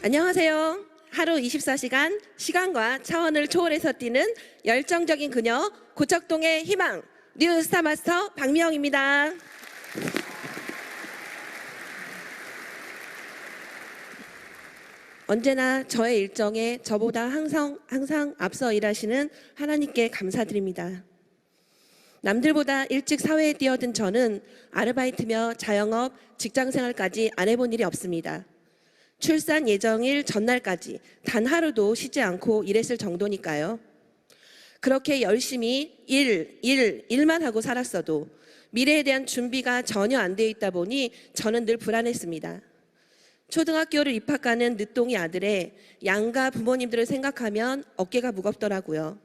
안녕하세요. 하루 24시간 시간과 차원을 초월해서 뛰는 열정적인 그녀 고척동의 희망 뉴스타 마스터 박미영입니다. 언제나 저의 일정에 저보다 항상 앞서 일하시는 하나님께 감사드립니다. 남들보다 일찍 사회에 뛰어든 저는 아르바이트며 자영업, 직장생활까지 안 해본 일이 없습니다. 출산 예정일 전날까지 단 하루도 쉬지 않고 일했을 정도니까요. 그렇게 열심히 일만 하고 살았어도 미래에 대한 준비가 전혀 안 되어 있다 보니 저는 늘 불안했습니다. 초등학교를 입학하는 늦둥이 아들의 양가 부모님들을 생각하면 어깨가 무겁더라고요.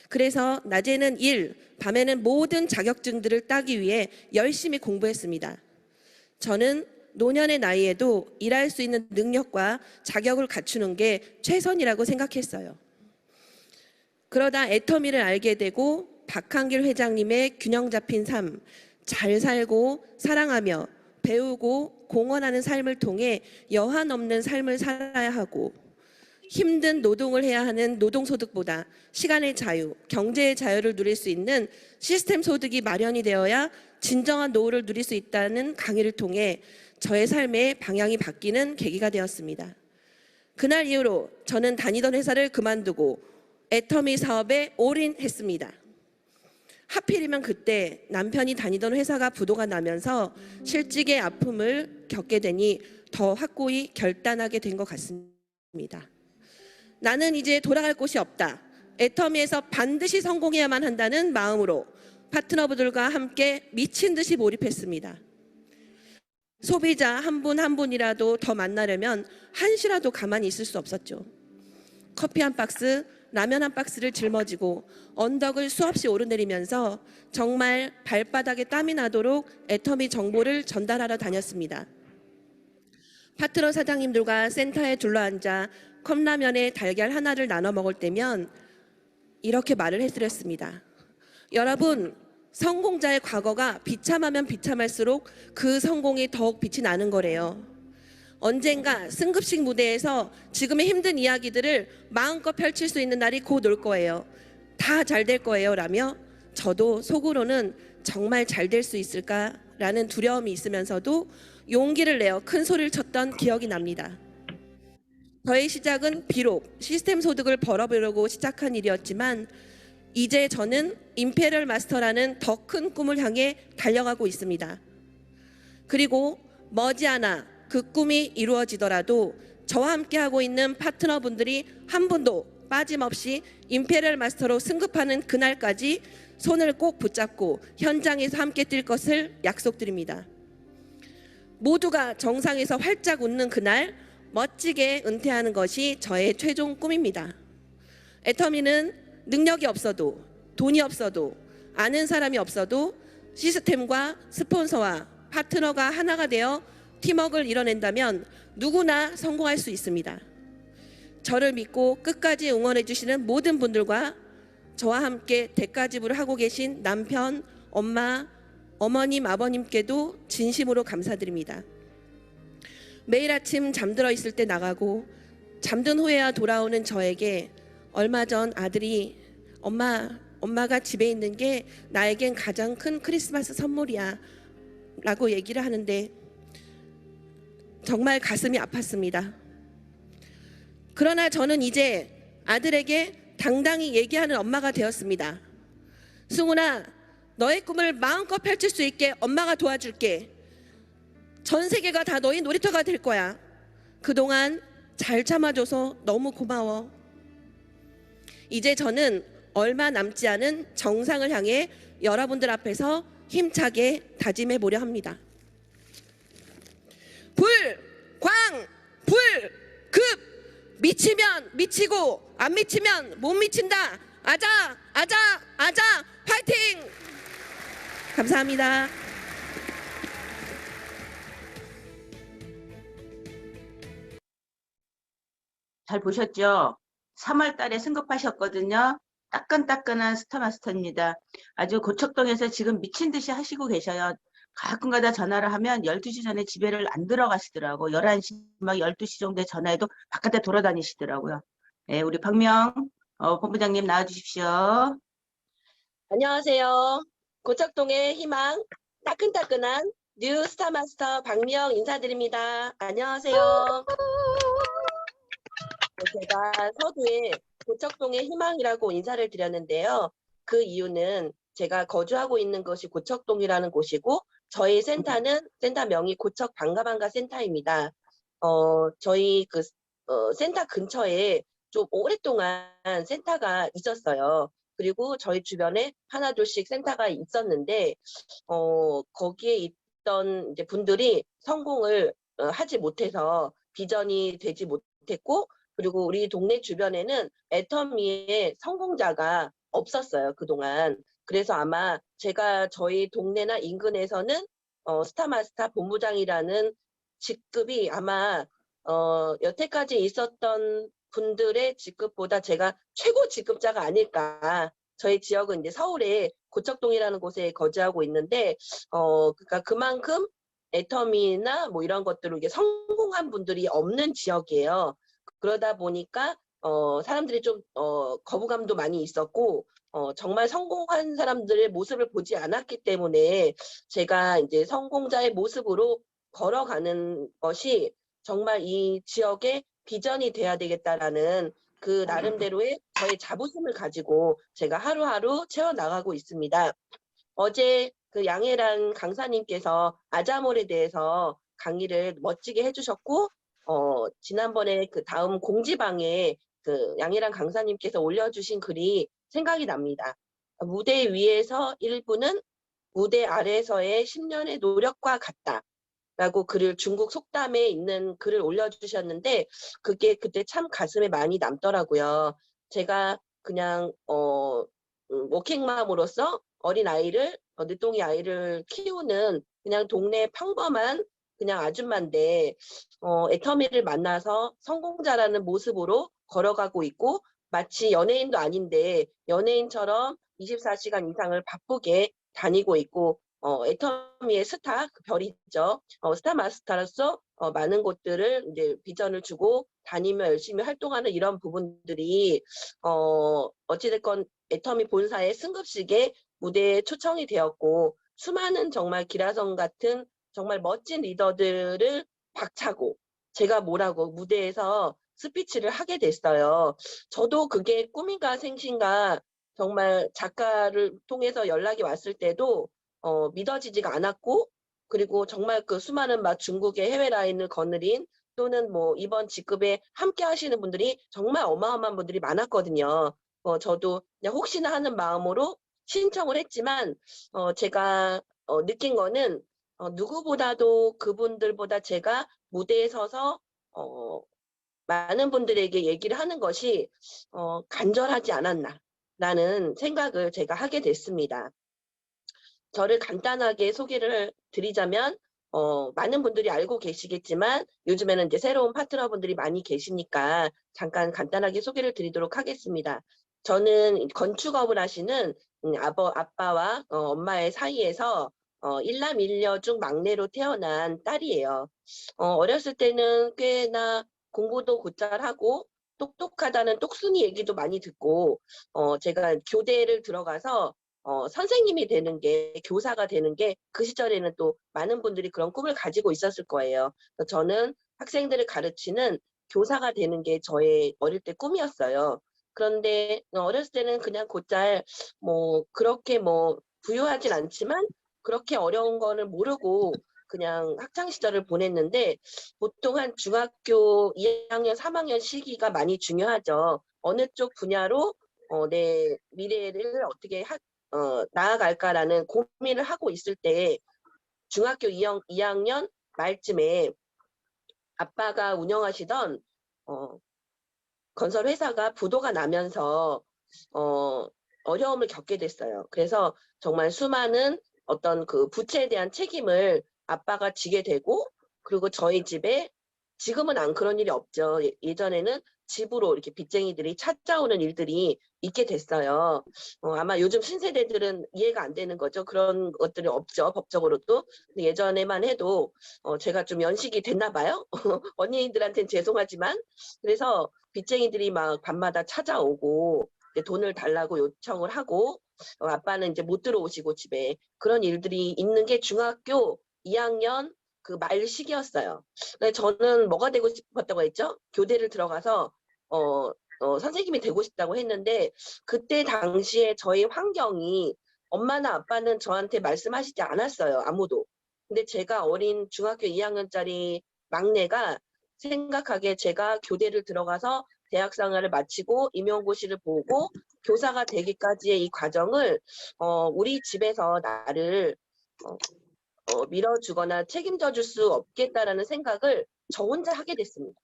그래서 낮에는 일, 밤에는 모든 자격증들을 따기 위해 열심히 공부했습니다. 저는 노년의 나이에도 일할 수 있는 능력과 자격을 갖추는 게 최선이라고 생각했어요. 그러다 애터미를 알게 되고 박한길 회장님의 균형 잡힌 삶, 잘 살고 사랑하며 배우고 공헌하는 삶을 통해 여한 없는 삶을 살아야 하고 힘든 노동을 해야 하는 노동소득보다 시간의 자유, 경제의 자유를 누릴 수 있는 시스템 소득이 마련이 되어야 진정한 노후를 누릴 수 있다는 강의를 통해 저의 삶의 방향이 바뀌는 계기가 되었습니다. 그날 이후로 저는 다니던 회사를 그만두고 애터미 사업에 올인했습니다. 하필이면 그때 남편이 다니던 회사가 부도가 나면서 실직의 아픔을 겪게 되니 더 확고히 결단하게 된 것 같습니다. 나는 이제 돌아갈 곳이 없다. 애터미에서 반드시 성공해야만 한다는 마음으로 파트너분들과 함께 미친 듯이 몰입했습니다. 소비자 한 분 한 분이라도 더 만나려면 한시라도 가만히 있을 수 없었죠. 커피 한 박스, 라면 한 박스를 짊어지고 언덕을 수없이 오르내리면서 정말 발바닥에 땀이 나도록 애터미 정보를 전달하러 다녔습니다. 파트너 사장님들과 센터에 둘러앉아 컵라면에 달걀 하나를 나눠 먹을 때면 이렇게 말을 해드렸습니다. 여러분, 성공자의 과거가 비참하면 비참할수록 그 성공이 더욱 빛이 나는 거래요. 언젠가 승급식 무대에서 지금의 힘든 이야기들을 마음껏 펼칠 수 있는 날이 곧 올 거예요. 다 잘 될 거예요 라며 저도 속으로는 정말 잘 될 수 있을까라는 두려움이 있으면서도 용기를 내어 큰 소리를 쳤던 기억이 납니다. 저의 시작은 비록 시스템 소득을 벌어보려고 시작한 일이었지만 이제 저는 임페리얼 마스터라는 더 큰 꿈을 향해 달려가고 있습니다. 그리고 머지않아 그 꿈이 이루어지더라도 저와 함께 하고 있는 파트너분들이 한 분도 빠짐없이 임페리얼 마스터로 승급하는 그날까지 손을 꼭 붙잡고 현장에서 함께 뛸 것을 약속드립니다. 모두가 정상에서 활짝 웃는 그날 멋지게 은퇴하는 것이 저의 최종 꿈입니다. 애터미는 능력이 없어도 돈이 없어도 아는 사람이 없어도 시스템과 스폰서와 파트너가 하나가 되어 팀워크를 이뤄낸다면 누구나 성공할 수 있습니다. 저를 믿고 끝까지 응원해 주시는 모든 분들과 저와 함께 대가지불을 하고 계신 남편, 엄마, 어머님, 아버님께도 진심으로 감사드립니다. 매일 아침 잠들어 있을 때 나가고 잠든 후에야 돌아오는 저에게 얼마 전 아들이 엄마가 집에 있는 게 나에겐 가장 큰 크리스마스 선물이야 라고 얘기를 하는데 정말 가슴이 아팠습니다. 그러나 저는 이제 아들에게 당당히 얘기하는 엄마가 되었습니다. 승훈아, 너의 꿈을 마음껏 펼칠 수 있게 엄마가 도와줄게. 전 세계가 다 너희 놀이터가 될 거야. 그동안 잘 참아줘서 너무 고마워. 이제 저는 얼마 남지 않은 정상을 향해 여러분들 앞에서 힘차게 다짐해 보려 합니다. 불, 광, 불, 급, 미치면 미치고 안 미치면 못 미친다. 아자, 아자, 아자, 화이팅! 감사합니다. 잘 보셨죠? 3월 달에 승급하셨거든요. 따끈따끈한 스타마스터입니다. 아주 고척동에서 지금 미친 듯이 하시고 계셔요. 가끔가다 전화를 하면 12시 전에 집에를 안 들어가시더라고. 11시 막 12시 정도에 전화해도 바깥에 돌아다니시더라고요. 네, 우리 박명 본부장님 나와주십시오. 안녕하세요. 고척동의 희망, 따끈따끈한 뉴 스타마스터 박미영 인사드립니다. 안녕하세요. 제가 서두에 고척동의 희망이라고 인사를 드렸는데요. 그 이유는 제가 거주하고 있는 것이 고척동이라는 곳이고 저희 센터는 센터명이 고척 반가반가 센터입니다. 저희 센터 근처에 좀 오랫동안 센터가 있었어요. 그리고 저희 주변에 하나 둘씩 센터가 있었는데 거기에 있던 이제 분들이 성공을 하지 못해서 비전이 되지 못했고 그리고 우리 동네 주변에는 애터미의 성공자가 없었어요, 그동안. 그래서 아마 제가 저희 동네나 인근에서는 스타마스터 본부장이라는 직급이 아마 여태까지 있었던 분들의 직급보다 제가 최고 직급자가 아닐까. 저희 지역은 이제 서울에 고척동이라는 곳에 거주하고 있는데 그러니까 그만큼 애터미나 뭐 이런 것들로 이게 성공한 분들이 없는 지역이에요. 그러다 보니까 사람들이 좀 거부감도 많이 있었고 정말 성공한 사람들의 모습을 보지 않았기 때문에 제가 이제 성공자의 모습으로 걸어가는 것이 정말 이 지역의 비전이 돼야 되겠다라는 그 나름대로의 저의 자부심을 가지고 제가 하루하루 채워나가고 있습니다. 어제 그 양혜란 강사님께서 아자몰에 대해서 강의를 멋지게 해주셨고, 지난번에 그 다음 공지방에 그 양혜란 강사님께서 올려주신 글이 생각이 납니다. 무대 위에서 일부는 무대 아래에서의 10년의 노력과 같다. 라고 글을 중국 속담에 있는 글을 올려주셨는데 그게 그때 참 가슴에 많이 남더라고요. 제가 그냥 워킹맘으로서 어린 아이를 늦둥이 아이를 키우는 그냥 동네 평범한 그냥 아줌마인데 애터미를 만나서 성공자라는 모습으로 걸어가고 있고 마치 연예인도 아닌데 연예인처럼 24시간 이상을 바쁘게 다니고 있고 애터미의 스타 그 별이죠. 스타 마스터로서 많은 곳들을 이제 비전을 주고 다니며 열심히 활동하는 이런 부분들이 어찌됐건 애터미 본사의 승급식에 무대에 초청이 되었고 수많은 정말 기라성 같은 정말 멋진 리더들을 박차고 제가 뭐라고 무대에서 스피치를 하게 됐어요. 저도 그게 꿈인가 생신가 정말 작가를 통해서 연락이 왔을 때도 믿어지지가 않았고 그리고 정말 그 수많은 막 중국의 해외 라인을 거느린 또는 뭐 이번 직급에 함께 하시는 분들이 정말 어마어마한 분들이 많았거든요. 저도 그냥 혹시나 하는 마음으로 신청을 했지만 제가 느낀 거는 누구보다도 그분들보다 제가 무대에 서서 많은 분들에게 얘기를 하는 것이 간절하지 않았나라는 생각을 제가 하게 됐습니다. 저를 간단하게 소개를 드리자면 많은 분들이 알고 계시겠지만 요즘에는 이제 새로운 파트너분들이 많이 계시니까 잠깐 간단하게 소개를 드리도록 하겠습니다. 저는 건축업을 하시는 아빠와 엄마의 사이에서 일남 일녀 중 막내로 태어난 딸이에요. 어렸을 때는 꽤나 공부도 곧잘 하고 똑똑하다는 똑순이 얘기도 많이 듣고 제가 교대를 들어가서 선생님이 되는 게 교사가 되는 게 그 시절에는 또 많은 분들이 그런 꿈을 가지고 있었을 거예요. 그래서 저는 학생들을 가르치는 교사가 되는 게 저의 어릴 때 꿈이었어요. 그런데 어렸을 때는 그냥 곧잘 뭐 그렇게 뭐 부유하진 않지만 그렇게 어려운 거를 모르고 그냥 학창 시절을 보냈는데 보통 한 중학교 2학년, 3학년 시기가 많이 중요하죠. 어느 쪽 분야로 내 미래를 어떻게 나아갈까라는 고민을 하고 있을 때 중학교 2학년 말쯤에 아빠가 운영하시던 건설 회사가 부도가 나면서 어려움을 겪게 됐어요. 그래서 정말 수많은 어떤 그 부채에 대한 책임을 아빠가 지게 되고 그리고 저희 집에 지금은 안 그런 일이 없죠. 예전에는 집으로 이렇게 빚쟁이들이 찾아오는 일들이 있게 됐어요. 아마 요즘 신세대들은 이해가 안 되는 거죠. 그런 것들이 없죠, 법적으로도. 근데 예전에만 해도 제가 좀 연식이 됐나 봐요. 언니들한테는 죄송하지만. 그래서 빚쟁이들이 막 밤마다 찾아오고 이제 돈을 달라고 요청을 하고 아빠는 이제 못 들어오시고 집에 그런 일들이 있는 게 중학교 2학년 그 말 시기였어요. 근데 저는 뭐가 되고 싶었다고 했죠? 교대를 들어가서 선생님이 되고 싶다고 했는데 그때 당시에 저희 환경이 엄마나 아빠는 저한테 말씀하시지 않았어요. 아무도. 근데 제가 어린 중학교 2학년짜리 막내가 생각하기에 제가 교대를 들어가서 대학 생활을 마치고 임용고시를 보고 교사가 되기까지의 이 과정을 우리 집에서 나를 밀어주거나 책임져 줄 수 없겠다라는 생각을 저 혼자 하게 됐습니다.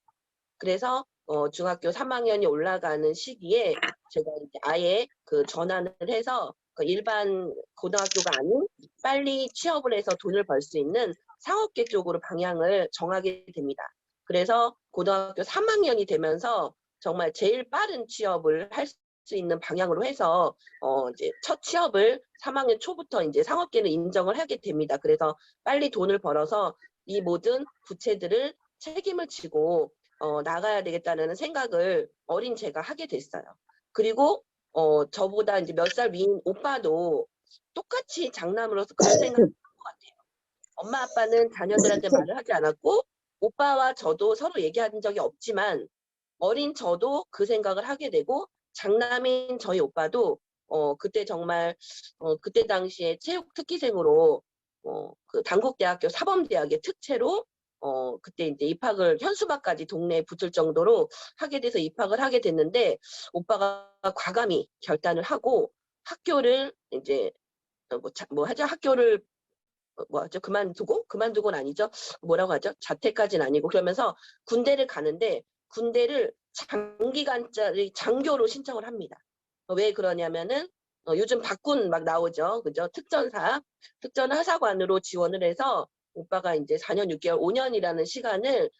그래서 중학교 3학년이 올라가는 시기에 제가 이제 아예 그 전환을 해서 그 일반 고등학교가 아닌 빨리 취업을 해서 돈을 벌 수 있는 상업계 쪽으로 방향을 정하게 됩니다. 그래서 고등학교 3학년이 되면서 정말 제일 빠른 취업을 할 수 있는 방향으로 해서 이제 첫 취업을 3학년 초부터 이제 상업계는 인정을 하게 됩니다. 그래서 빨리 돈을 벌어서 이 모든 부채들을 책임을 지고 나가야 되겠다는 생각을 어린 제가 하게 됐어요. 그리고 저보다 이제 몇 살 위인 오빠도 똑같이 장남으로서 그런 생각을 한 것 같아요. 엄마 아빠는 자녀들한테 말을 하지 않았고 오빠와 저도 서로 얘기한 적이 없지만 어린 저도 그 생각을 하게 되고 장남인 저희 오빠도 그때 정말 그때 당시에 체육 특기생으로 그 단국대학교 사범대학의 특채로 그때 이제 입학을 현수막까지 동네에 붙을 정도로 하게 돼서 입학을 하게 됐는데 오빠가 과감히 결단을 하고 학교를 이제 뭐 하죠? 학교를 뭐 하죠? 그만두고는 아니죠. 뭐라고 하죠? 자퇴까지는 아니고 그러면서 군대를 가는데 군대를 장기간짜리 장교로 신청을 합니다. 왜 그러냐면은 요즘 박군 막 나오죠. 그죠? 특전하사관으로 지원을 해서 오빠가 이제 4년 6개월, 5년이라는 시간을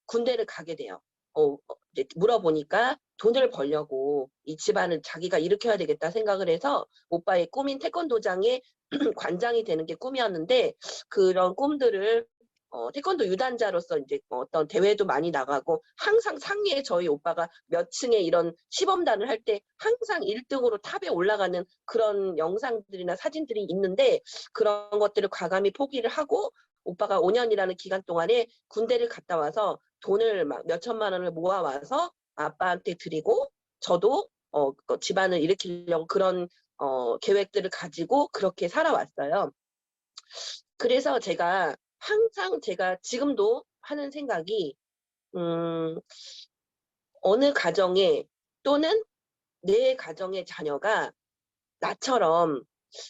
군대를 가게 돼요. 이제 물어보니까 돈을 벌려고 이 집안을 자기가 일으켜야 되겠다 생각을 해서 오빠의 꿈인 태권도장에 관장이 되는 게 꿈이었는데 그런 꿈들을 태권도 유단자로서 이제 어떤 대회도 많이 나가고 항상 상위에 저희 오빠가 몇 층에 이런 시범단을 할 때 항상 1등으로 탑에 올라가는 그런 영상들이나 사진들이 있는데 그런 것들을 과감히 포기를 하고 오빠가 5년이라는 기간 동안에 군대를 갔다 와서 돈을 막 몇천만 원을 모아와서 아빠한테 드리고 저도 그 집안을 일으키려고 그런 계획들을 가지고 그렇게 살아왔어요. 그래서 제가 항상 제가 지금도 하는 생각이 어느 가정에 또는 내 가정의 자녀가 나처럼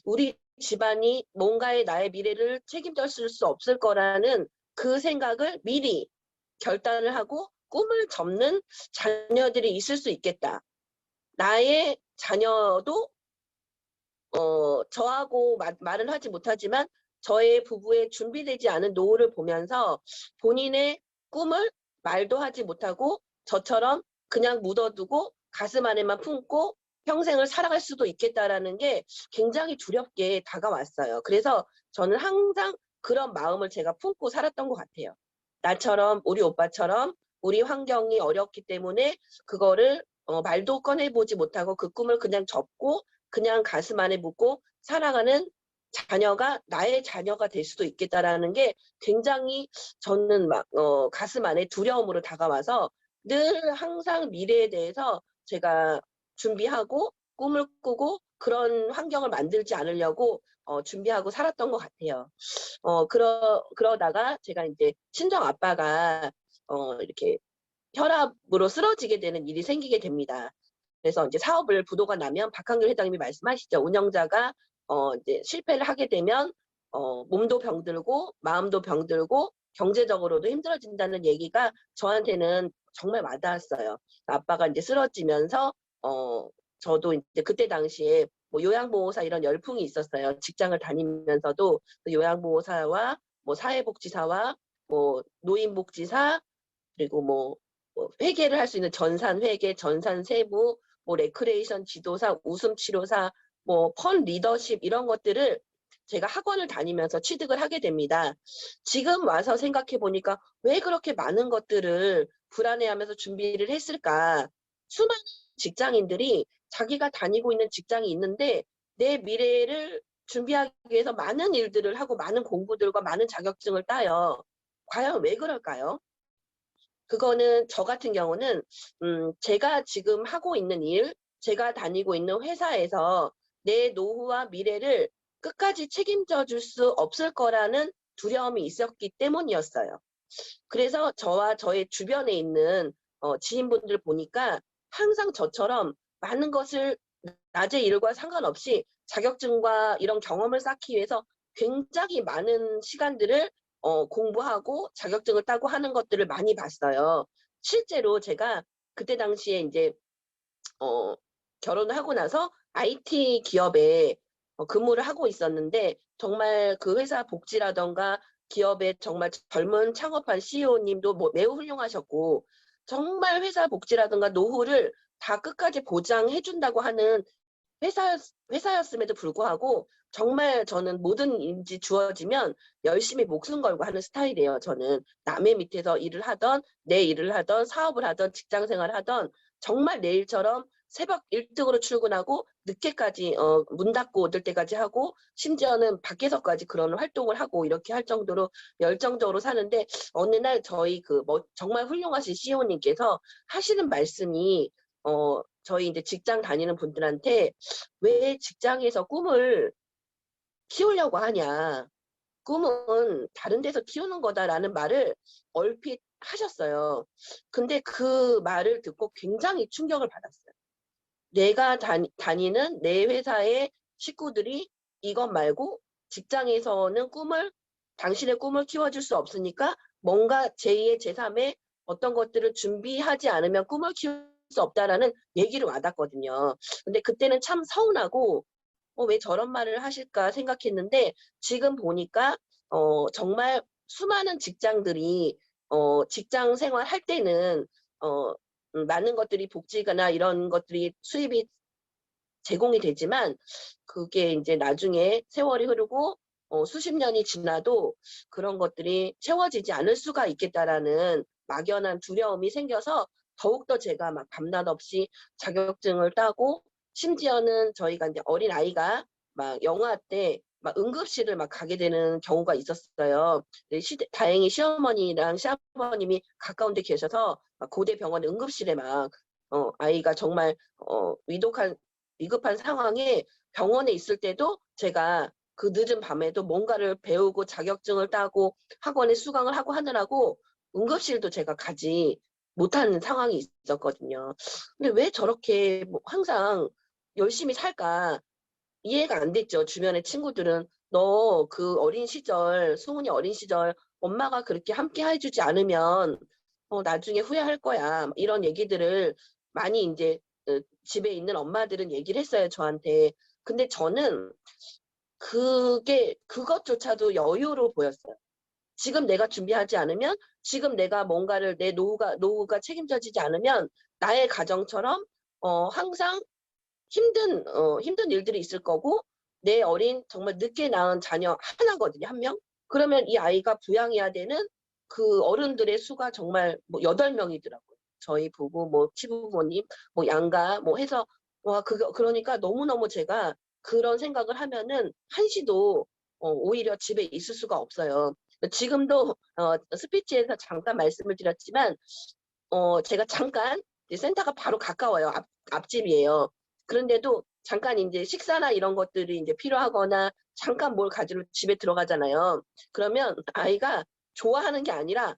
우리 집안이 뭔가의 나의 미래를 책임져 줄 수 없을 거라는 그 생각을 미리 결단을 하고 꿈을 접는 자녀들이 있을 수 있겠다. 나의 자녀도 저하고 말은 하지 못하지만 저의 부부의 준비되지 않은 노후를 보면서 본인의 꿈을 말도 하지 못하고 저처럼 그냥 묻어두고 가슴 안에만 품고 평생을 살아갈 수도 있겠다라는 게 굉장히 두렵게 다가왔어요. 그래서 저는 항상 그런 마음을 제가 품고 살았던 것 같아요. 나처럼 우리 오빠처럼 우리 환경이 어렵기 때문에 그거를 말도 꺼내보지 못하고 그 꿈을 그냥 접고 그냥 가슴 안에 묻고 살아가는 자녀가 나의 자녀가 될 수도 있겠다라는 게 굉장히 저는 막 가슴 안에 두려움으로 다가와서 늘 항상 미래에 대해서 제가 준비하고 꿈을 꾸고 그런 환경을 만들지 않으려고 준비하고 살았던 것 같아요. 그러다가 제가 이제 친정 아빠가 이렇게 혈압으로 쓰러지게 되는 일이 생기게 됩니다. 그래서 이제 사업을 부도가 나면 박한길 회장님이 말씀하시죠. 운영자가 이제 실패를 하게 되면 몸도 병들고 마음도 병들고 경제적으로도 힘들어진다는 얘기가 저한테는 정말 와닿았어요. 아빠가 이제 쓰러지면서 저도 이제 그때 당시에 뭐 요양보호사 이런 열풍이 있었어요. 직장을 다니면서도 요양보호사와 뭐 사회복지사와 뭐 노인복지사 그리고 뭐 회계를 할 수 있는 전산 회계, 전산 세무, 뭐 레크레이션 지도사, 웃음 치료사, 뭐 펀 리더십 이런 것들을 제가 학원을 다니면서 취득을 하게 됩니다. 지금 와서 생각해 보니까 왜 그렇게 많은 것들을 불안해하면서 준비를 했을까? 수많은 직장인들이 자기가 다니고 있는 직장이 있는데 내 미래를 준비하기 위해서 많은 일들을 하고 많은 공부들과 많은 자격증을 따요. 과연 왜 그럴까요? 그거는 저 같은 경우는 제가 지금 하고 있는 일, 제가 다니고 있는 회사에서 내 노후와 미래를 끝까지 책임져 줄 수 없을 거라는 두려움이 있었기 때문이었어요. 그래서 저와 저의 주변에 있는 지인분들 보니까 항상 저처럼 많은 것을 낮의 일과 상관없이 자격증과 이런 경험을 쌓기 위해서 굉장히 많은 시간들을 공부하고 자격증을 따고 하는 것들을 많이 봤어요. 실제로 제가 그때 당시에 이제 결혼을 하고 나서 IT 기업에 근무를 하고 있었는데 정말 그 회사 복지라든가 기업의 정말 젊은 창업한 CEO님도 뭐 매우 훌륭하셨고 정말 회사 복지라든가 노후를 다 끝까지 보장해 준다고 하는 회사였음에도 불구하고 정말 저는 모든 일이 주어지면 열심히 목숨 걸고 하는 스타일이에요. 저는 남의 밑에서 일을 하던 내 일을 하던 사업을 하던 직장 생활을 하던 정말 내일처럼 새벽 일찍으로 출근하고 늦게까지 문 닫고 오들 때까지 하고 심지어는 밖에서까지 그런 활동을 하고 이렇게 할 정도로 열정적으로 사는데 어느 날 저희 정말 훌륭하신 CEO님께서 하시는 말씀이 저희 이제 직장 다니는 분들한테 왜 직장에서 꿈을 키우려고 하냐. 꿈은 다른 데서 키우는 거다라는 말을 얼핏 하셨어요. 근데 그 말을 듣고 굉장히 충격을 받았어요. 내가 다니는 내 회사의 식구들이 이것 말고 직장에서는 당신의 꿈을 키워줄 수 없으니까 뭔가 제2의 제3의 어떤 것들을 준비하지 않으면 꿈을 키울 수 없다라는 얘기를 와닿거든요. 근데 그때는 참 서운하고 왜 저런 말을 하실까 생각했는데 지금 보니까 정말 수많은 직장들이 직장 생활할 때는 많은 것들이 복지나 이런 것들이 수입이 제공이 되지만 그게 이제 나중에 세월이 흐르고 수십 년이 지나도 그런 것들이 채워지지 않을 수가 있겠다라는 막연한 두려움이 생겨서 더욱더 제가 막 밤낮 없이 자격증을 따고 심지어는 저희가 이제 어린아이가 막 영아 때 막 응급실을 막 가게 되는 경우가 있었어요. 네, 다행히 시어머니랑 시아버님이 가까운 데 계셔서 막 고대 병원 응급실에 막 아이가 정말 위급한 상황에 병원에 있을 때도 제가 그 늦은 밤에도 뭔가를 배우고 자격증을 따고 학원에 수강을 하고 하느라고 응급실도 제가 가지 못하는 상황이 있었거든요. 근데 왜 저렇게 뭐 항상 열심히 살까 이해가 안 됐죠. 주변의 친구들은 너 그 어린 시절, 승훈이 어린 시절 엄마가 그렇게 함께 해주지 않으면 나중에 후회할 거야. 이런 얘기들을 많이 이제 집에 있는 엄마들은 얘기를 했어요, 저한테. 근데 저는 그것조차도 여유로 보였어요. 지금 내가 준비하지 않으면, 지금 내가 뭔가를 내 노후가 책임져지지 않으면 나의 가정처럼 항상 힘든 일들이 있을 거고 내 어린 정말 늦게 낳은 자녀 하나거든요, 한 명. 그러면 이 아이가 부양해야 되는 그 어른들의 수가 정말 뭐 8명이더라고요. 저희 부부, 뭐 시부모님, 뭐 양가 뭐 해서 와 그러니까 너무너무 제가 그런 생각을 하면은 한시도 오히려 집에 있을 수가 없어요. 지금도 스피치에서 잠깐 말씀을 드렸지만 제가 잠깐 이제 센터가 바로 가까워요. 앞집이에요. 그런데도 잠깐 이제 식사나 이런 것들이 이제 필요하거나 잠깐 뭘 가지러 집에 들어가잖아요. 그러면 아이가 좋아하는 게 아니라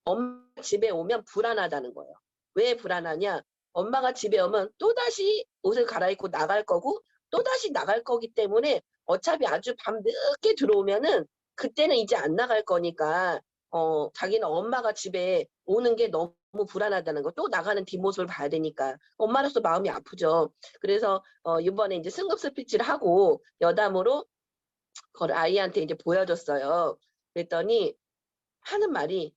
엄마 집에 오면 불안하다는 거예요. 왜 불안하냐? 엄마가 집에 오면 또다시 옷을 갈아입고 나갈 거고 또다시 나갈 거기 때문에 어차피 아주 밤늦게 들어오면은 그때는 이제 안 나갈 거니까 자기는 엄마가 집에 오는 게 너무 불안하다는 거. 또 나가는 뒷모습을 봐야 되니까. 엄마로서 마음이 아프죠. 그래서 이번에 이제 승급 스피치를 하고 여담으로 그걸 아이한테 이제 보여줬어요. 그랬더니 하는 말이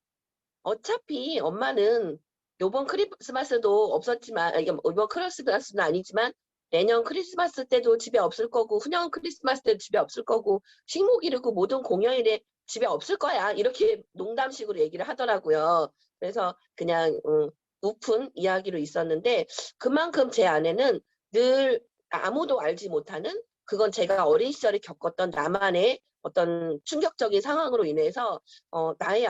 어차피 엄마는 요번 크리스마스도 없었지만, 이게 이번 크리스마스는 아니지만, 내년 크리스마스 때도 집에 없을 거고, 후년 크리스마스 때도 집에 없을 거고, 식목일이고 모든 공휴일에 집에 없을 거야. 이렇게 농담식으로 얘기를 하더라고요. 그래서 그냥 우픈 이야기로 있었는데, 그만큼 제 아내는 늘 아무도 알지 못하는, 그건 제가 어린 시절에 겪었던 나만의 어떤 충격적인 상황으로 인해서 나의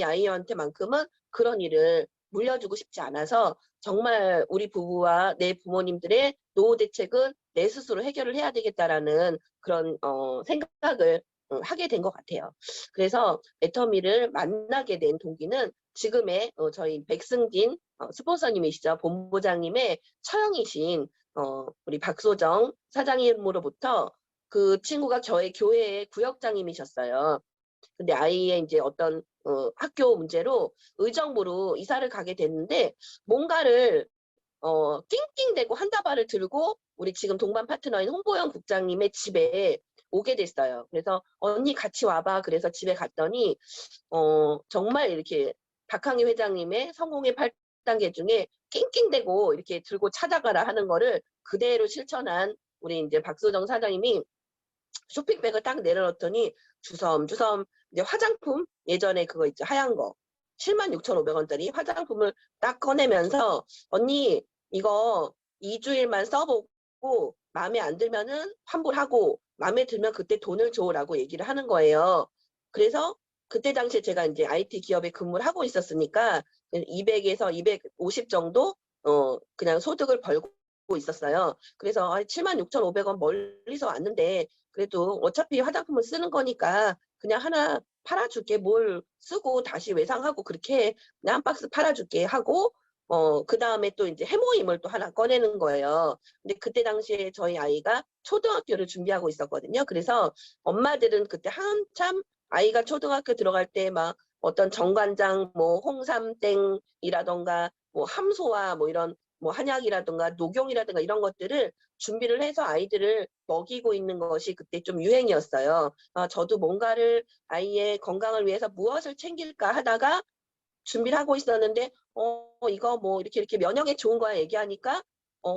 아이한테만큼은 그런 일을 물려주고 싶지 않아서 정말 우리 부부와 내 부모님들의 노후 대책은 내 스스로 해결을 해야 되겠다라는 그런 생각을 하게 된 것 같아요. 그래서 애터미를 만나게 된 동기는 지금의 저희 백승진 스폰서님이시죠. 본부장님의 처형이신 우리 박소정 사장님으로부터 그 친구가 저의 교회의 구역장님이셨어요. 근데 아이의 이제 어떤 학교 문제로 의정부로 이사를 가게 됐는데 뭔가를 낑낑대고 한 다발을 들고 우리 지금 동반 파트너인 홍보영 국장님의 집에 오게 됐어요. 그래서 언니 같이 와봐. 그래서 집에 갔더니 정말 이렇게 박항희 회장님의 성공의 8단계 중에 낑낑대고 이렇게 들고 찾아가라 하는 거를 그대로 실천한 우리 이제 박소정 사장님이 쇼핑백을 딱 내려놓더니 주섬주섬 이제 화장품 예전에 그거 있죠 하얀 거 76,500원짜리 화장품을 딱 꺼내면서 언니 이거 2주일만 써보고 마음에 안 들면은 환불하고 마음에 들면 그때 돈을 줘라고 얘기를 하는 거예요. 그래서 그때 당시에 제가 이제 IT 기업에 근무를 하고 있었으니까 200에서 250 정도 그냥 소득을 벌고 있었어요. 그래서 76,500원 멀리서 왔는데 그래도 어차피 화장품을 쓰는 거니까 그냥 하나 팔아줄게. 뭘 쓰고 다시 외상하고 그렇게 그냥 한 박스 팔아줄게 하고 그 다음에 또 이제 해모임을 또 하나 꺼내는 거예요. 근데 그때 당시에 저희 아이가 초등학교를 준비하고 있었거든요. 그래서 엄마들은 그때 한참 아이가 초등학교 들어갈 때 막 어떤 정관장 뭐 홍삼땡이라던가 뭐 함소와 뭐 이런 뭐 한약이라든가 녹용이라든가 이런 것들을 준비를 해서 아이들을 먹이고 있는 것이 그때 좀 유행이었어요. 저도 뭔가를 아이의 건강을 위해서 무엇을 챙길까 하다가 준비를 하고 있었는데 이거 뭐 이렇게 면역에 좋은 거야 얘기하니까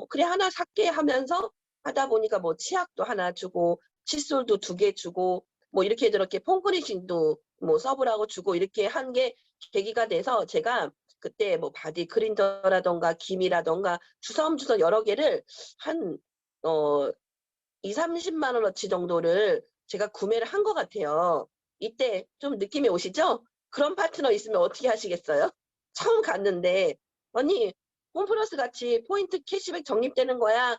그래 하나 살게 하면서 하다 보니까 뭐 치약도 하나 주고 칫솔도 2개 주고 뭐 이렇게 저렇게 폼크리싱도 뭐 써보라고 주고 이렇게 한 게 계기가 돼서 제가 그때 뭐 바디 크린저라던가 김이라던가 주섬주섬 여러 개를 한 2, 30만 원어치 정도를 제가 구매를 한 것 같아요. 이때 좀 느낌이 오시죠? 그런 파트너 있으면 어떻게 하시겠어요? 처음 갔는데 언니 홈플러스 같이 포인트 캐시백 적립되는 거야.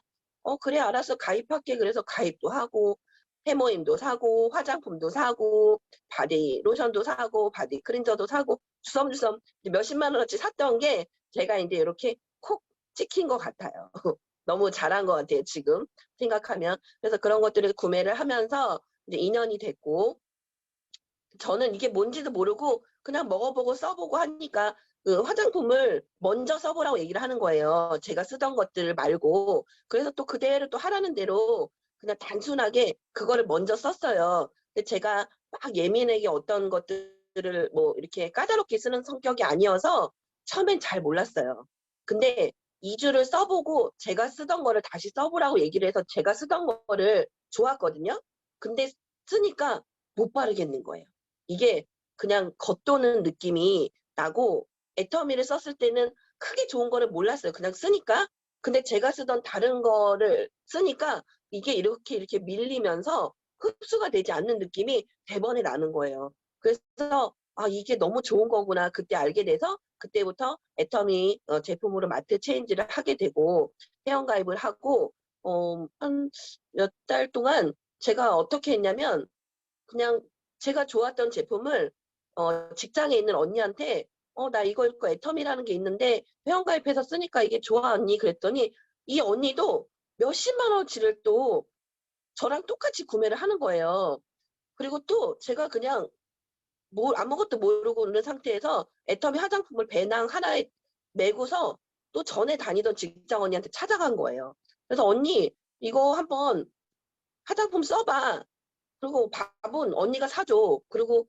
그래 알았어 가입할게. 그래서 가입도 하고 해모임도 사고 화장품도 사고 바디 로션도 사고 바디 크린저도 사고 주섬주섬 몇십만 원어치 샀던 게 제가 이제 이렇게 콕 찍힌 것 같아요. 너무 잘한 것 같아요 지금 생각하면. 그래서 그런 것들을 구매를 하면서 이제 2년이 됐고 저는 이게 뭔지도 모르고 그냥 먹어보고 써보고 하니까 그 화장품을 먼저 써보라고 얘기를 하는 거예요. 제가 쓰던 것들 말고. 그래서 또 그대로 또 하라는 대로 그냥 단순하게 그거를 먼저 썼어요. 근데 제가 막 예민하게 어떤 것들을 뭐 이렇게 까다롭게 쓰는 성격이 아니어서 처음엔 잘 몰랐어요. 근데 2주를 써보고 제가 쓰던 거를 다시 써보라고 얘기를 해서 제가 쓰던 거를 좋았거든요. 근데 쓰니까 못 바르겠는 거예요. 이게 그냥 겉도는 느낌이 나고 애터미를 썼을 때는 크게 좋은 거를 몰랐어요. 그냥 쓰니까. 근데 제가 쓰던 다른 거를 쓰니까 이게 이렇게 밀리면서 흡수가 되지 않는 느낌이 대번에 나는 거예요. 그래서 이게 너무 좋은 거구나 그때 알게 돼서 그때부터 애터미 제품으로 마트 체인지를 하게 되고 회원가입을 하고 한 몇 달 동안 제가 어떻게 했냐면 그냥 제가 좋았던 제품을 직장에 있는 언니한테 나 이거 입고 애터미라는 게 있는데 회원가입해서 쓰니까 이게 좋아 언니 그랬더니 이 언니도 몇십만 원어치를 또 저랑 똑같이 구매를 하는 거예요. 그리고 또 제가 그냥 아무것도 모르고 있는 상태에서 애터미 화장품을 배낭 하나에 메고서 또 전에 다니던 직장 언니한테 찾아간 거예요. 그래서 언니 이거 한번 화장품 써봐. 그리고 밥은 언니가 사줘. 그리고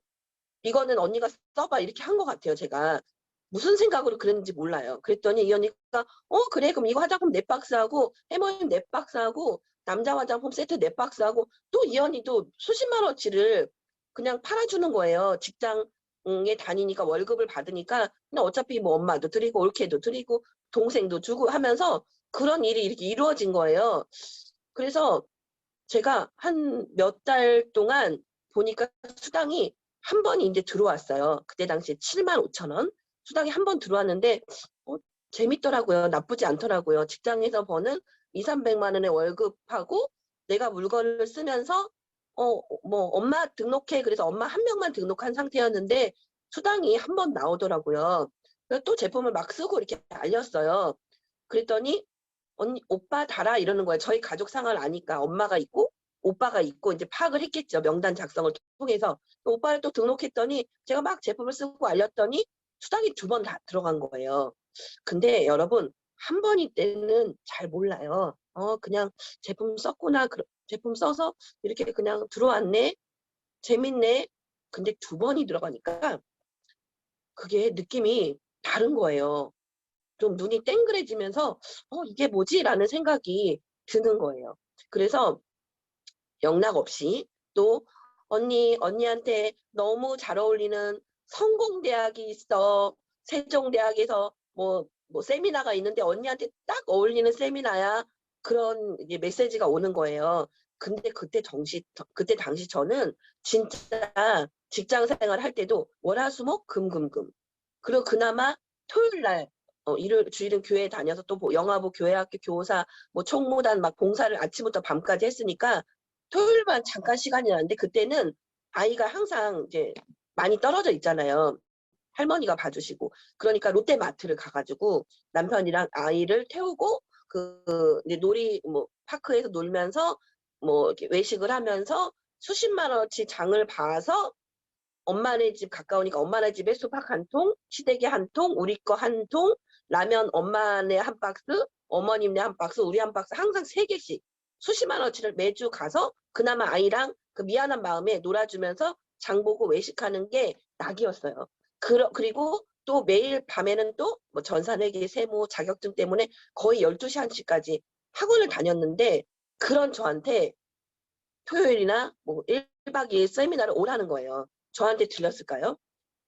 이거는 언니가 써봐 이렇게 한 것 같아요. 제가 무슨 생각으로 그랬는지 몰라요. 그랬더니 이 언니가 그래 그럼 이거 화장품 4박스하고 해머임 4박스하고 남자 화장품 세트 4박스하고 또 이 언니도 수십만 원치를 그냥 팔아주는 거예요. 직장에 다니니까 월급을 받으니까 그냥 어차피 뭐 엄마도 드리고 올케도 드리고 동생도 주고 하면서 그런 일이 이렇게 이루어진 거예요. 그래서 제가 한 몇 달 동안 보니까 수당이 한 번이 이제 들어왔어요. 그때 당시에 75,000원 수당이 한 번 들어왔는데 재밌더라고요. 나쁘지 않더라고요. 직장에서 버는 200~300만 원의 월급하고 내가 물건을 쓰면서 뭐 엄마 등록해 그래서 엄마 한 명만 등록한 상태였는데 수당이 한 번 나오더라고요. 그래서 또 제품을 막 쓰고 이렇게 알렸어요. 그랬더니 언니 오빠 달아 이러는 거예요. 저희 가족 상황을 아니까 엄마가 있고 오빠가 있고 이제 파악을 했겠죠. 명단 작성을 통해서. 오빠를 또 등록했더니 제가 막 제품을 쓰고 알렸더니 수당이 2번 다 들어간 거예요. 근데 여러분 한 번일 때는 잘 몰라요. 그냥 제품 썼구나. 제품 써서 이렇게 그냥 들어왔네. 재밌네. 근데 2번이 들어가니까 그게 느낌이 다른 거예요. 좀 눈이 땡그레지면서 이게 뭐지? 라는 생각이 드는 거예요. 그래서 영락 없이 또 언니한테 너무 잘 어울리는 성공대학이 있어. 세종대학에서 뭐 세미나가 있는데 언니한테 딱 어울리는 세미나야. 그런 이제 메시지가 오는 거예요. 근데 그때 당시 저는 진짜 직장 생활 할 때도 월화수목 금금금. 그리고 그나마 토요일 날 주일은 교회 다녀서 또 영화부 교회학교 교사 뭐 총무단 막 봉사를 아침부터 밤까지 했으니까 토요일만 잠깐 시간이 나는데 그때는 아이가 항상 이제 많이 떨어져 있잖아요. 할머니가 봐주시고 그러니까 롯데마트를 가가지고 남편이랑 아이를 태우고 이제 파크에서 놀면서 뭐 이렇게 외식을 하면서 수십만 원어치 장을 봐서 엄마네 집 가까우니까 엄마네 집에 수박 1통, 시래기 1통, 우리 거 1통, 라면 엄마네 1박스, 어머님네 1박스, 우리 1박스 항상 3개씩 수십만 원어치를 매주 가서 그나마 아이랑 그 미안한 마음에 놀아주면서 장 보고 외식하는 게 낙이었어요. 그리고 또 매일 밤에는 또 뭐 전산회계, 세무, 자격증 때문에 거의 12시 1시까지 학원을 다녔는데 그런 저한테 토요일이나 뭐 1박 2일 세미나를 오라는 거예요. 저한테 들렸을까요?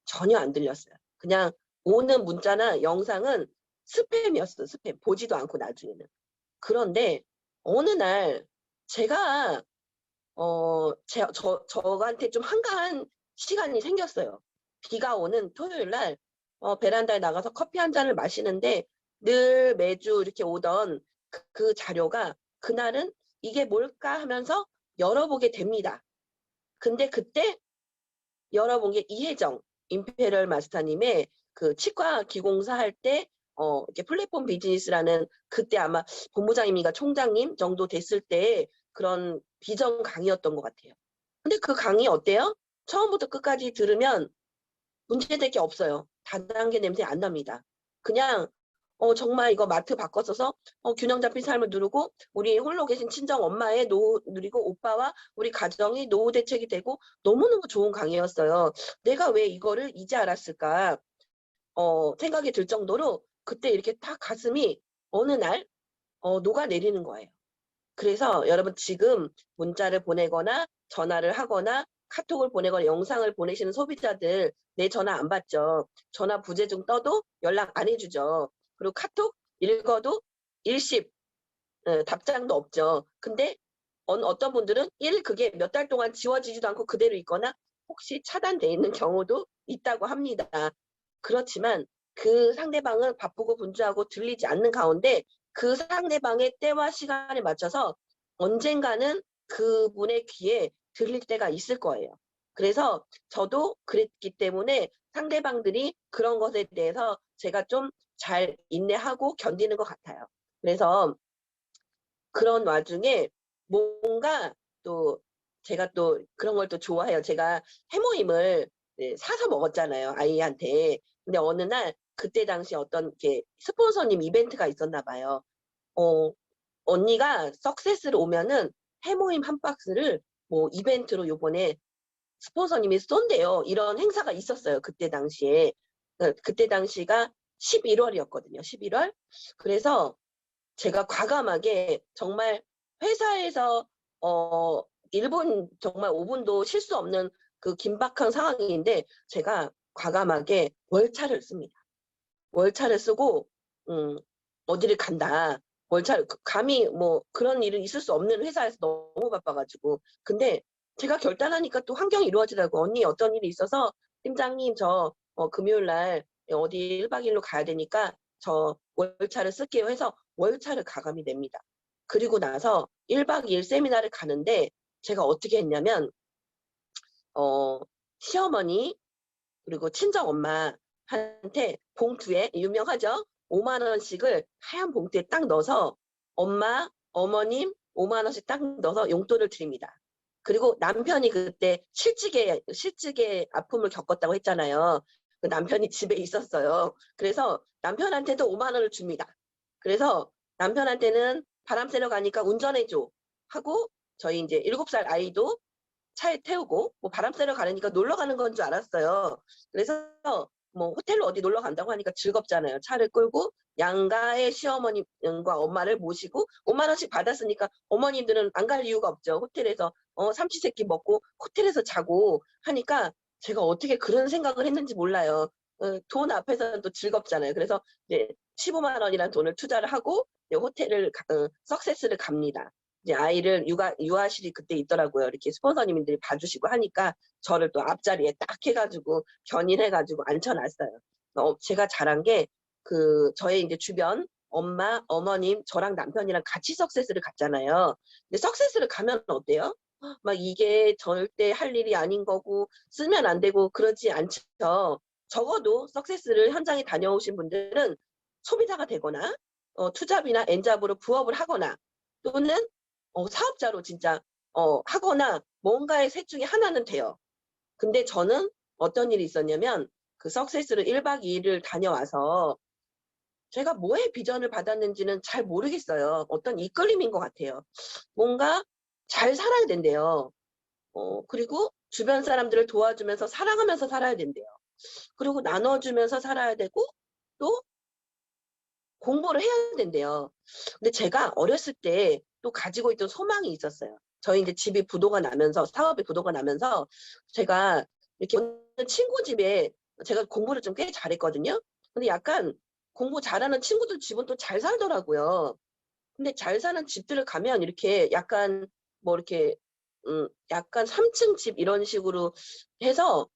전혀 안 들렸어요. 그냥 오는 문자나 영상은 스팸이었어요. 스팸. 보지도 않고 나중에는. 그런데 어느 날 제가 저한테 좀 한가한 시간이 생겼어요. 비가 오는 토요일 날 베란다에 나가서 커피 한 잔을 마시는데 늘 매주 이렇게 오던 그 자료가 그날은 이게 뭘까 하면서 열어보게 됩니다. 근데 그때 열어본 게 이혜정 임페리얼 마스터님의 그 치과 기공사 할 때 이렇게 플랫폼 비즈니스라는 그때 아마 본부장님인가 총장님 정도 됐을 때 그런 비전 강의였던 것 같아요. 근데 그 강의 어때요? 처음부터 끝까지 들으면 문제될 게 없어요. 다단계 냄새 안 납니다. 그냥 정말 이거 마트 바꿨어서 균형 잡힌 삶을 누리고 우리 홀로 계신 친정 엄마의 노후 누리고 오빠와 우리 가정이 노후 대책이 되고 너무너무 좋은 강의였어요. 내가 왜 이거를 이제 알았을까 생각이 들 정도로 그때 이렇게 딱 가슴이 어느 날 녹아내리는 거예요. 그래서 여러분 지금 문자를 보내거나 전화를 하거나 카톡을 보내거나 영상을 보내시는 소비자들 내 전화 안 받죠. 전화 부재중 떠도 연락 안 해주죠. 그리고 카톡 읽어도 일십 답장도 없죠. 근데 어떤 분들은 그게 몇 달 동안 지워지지도 않고 그대로 있거나 혹시 차단돼 있는 경우도 있다고 합니다. 그렇지만 그 상대방은 바쁘고 분주하고 들리지 않는 가운데 그 상대방의 때와 시간에 맞춰서 언젠가는 그분의 귀에 들릴 때가 있을 거예요. 그래서 저도 그랬기 때문에 상대방들이 그런 것에 대해서 제가 좀 잘 인내하고 견디는 것 같아요. 그래서 그런 와중에 뭔가 또 제가 또 그런 걸 또 좋아해요. 제가 해모임을 사서 먹었잖아요. 아이한테. 근데 어느 날 그때 당시 어떤 이렇게 스폰서님 이벤트가 있었나 봐요. 언니가 석세스를 오면은 해모임 1박스를 뭐 이벤트로 요번에 스폰서님이 쏜대요. 이런 행사가 있었어요. 그때 당시에. 그때 당시가 11월이었거든요. 11월. 그래서 제가 과감하게 정말 회사에서 1분 정말 5분도 실수 없는 그 긴박한 상황인데 제가 과감하게 월차를 씁니다. 월차를 쓰고 어디를 간다. 월차를 감히 뭐 그런 일은 있을 수 없는 회사에서 너무 바빠가지고 근데 제가 결단하니까 또 환경이 이루어지더라고. 언니 어떤 일이 있어서 팀장님 저 금요일 날 어디 1박 2일로 가야 되니까 저 월차를 쓸게요 해서 월차를 과감히 냅니다. 그리고 나서 1박 2일 세미나를 가는데 제가 어떻게 했냐면 시어머니 그리고 친정 엄마한테 봉투에 유명하죠? 5만 원씩을 하얀 봉투에 딱 넣어서 엄마, 어머님 5만 원씩 딱 넣어서 용돈을 드립니다. 그리고 남편이 그때 실직의 아픔을 겪었다고 했잖아요. 그 남편이 집에 있었어요. 그래서 남편한테도 5만 원을 줍니다. 그래서 남편한테는 바람 쐬러 가니까 운전해줘 하고 저희 이제 7살 아이도 차에 태우고 뭐 바람 쐬러 가려니까 놀러 가는 건 줄 알았어요. 그래서 뭐 호텔로 어디 놀러 간다고 하니까 즐겁잖아요. 차를 끌고 양가의 시어머님과 엄마를 모시고 5만 원씩 받았으니까 어머님들은 안 갈 이유가 없죠. 호텔에서 삼시세끼 먹고 호텔에서 자고 하니까 제가 어떻게 그런 생각을 했는지 몰라요. 돈 앞에서는 또 즐겁잖아요. 그래서 이제 15만 원이라는 돈을 투자를 하고 호텔을 석세스를 갑니다. 이제 아이를 유아실이 그때 있더라고요. 이렇게 스폰서님들이 봐주시고 하니까 저를 또 앞자리에 딱 해가지고 견인해가지고 앉혀놨어요. 제가 잘한 게 저의 이제 주변 엄마, 어머님, 저랑 남편이랑 같이 석세스를 갔잖아요. 근데 석세스를 가면 어때요? 막 이게 절대 할 일이 아닌 거고 쓰면 안 되고 그러지 않죠. 적어도 석세스를 현장에 다녀오신 분들은 소비자가 되거나 투잡이나 엔잡으로 부업을 하거나 또는 사업자로 진짜 하거나 뭔가의 셋 중에 하나는 돼요. 근데 저는 어떤 일이 있었냐면 그 석세스를 1박 2일을 다녀와서 제가 뭐에 비전을 받았는지는 잘 모르겠어요. 어떤 이끌림인 것 같아요. 뭔가 잘 살아야 된대요. 그리고 주변 사람들을 도와주면서 사랑하면서 살아야 된대요. 그리고 나눠주면서 살아야 되고 또 공부를 해야 된대요. 근데 제가 어렸을 때 또 가지고 있던 소망이 있었어요. 저희 이제 집이 부도가 나면서 사업이 부도가 나면서 제가 이렇게 어느 친구 집에 제가 공부를 좀 꽤 잘했거든요. 근데 약간 공부 잘하는 친구들 집은 또 잘 살더라고요. 근데 잘 사는 집들을 가면 이렇게 약간 뭐 이렇게 약간 3층 집 이런 식으로 해서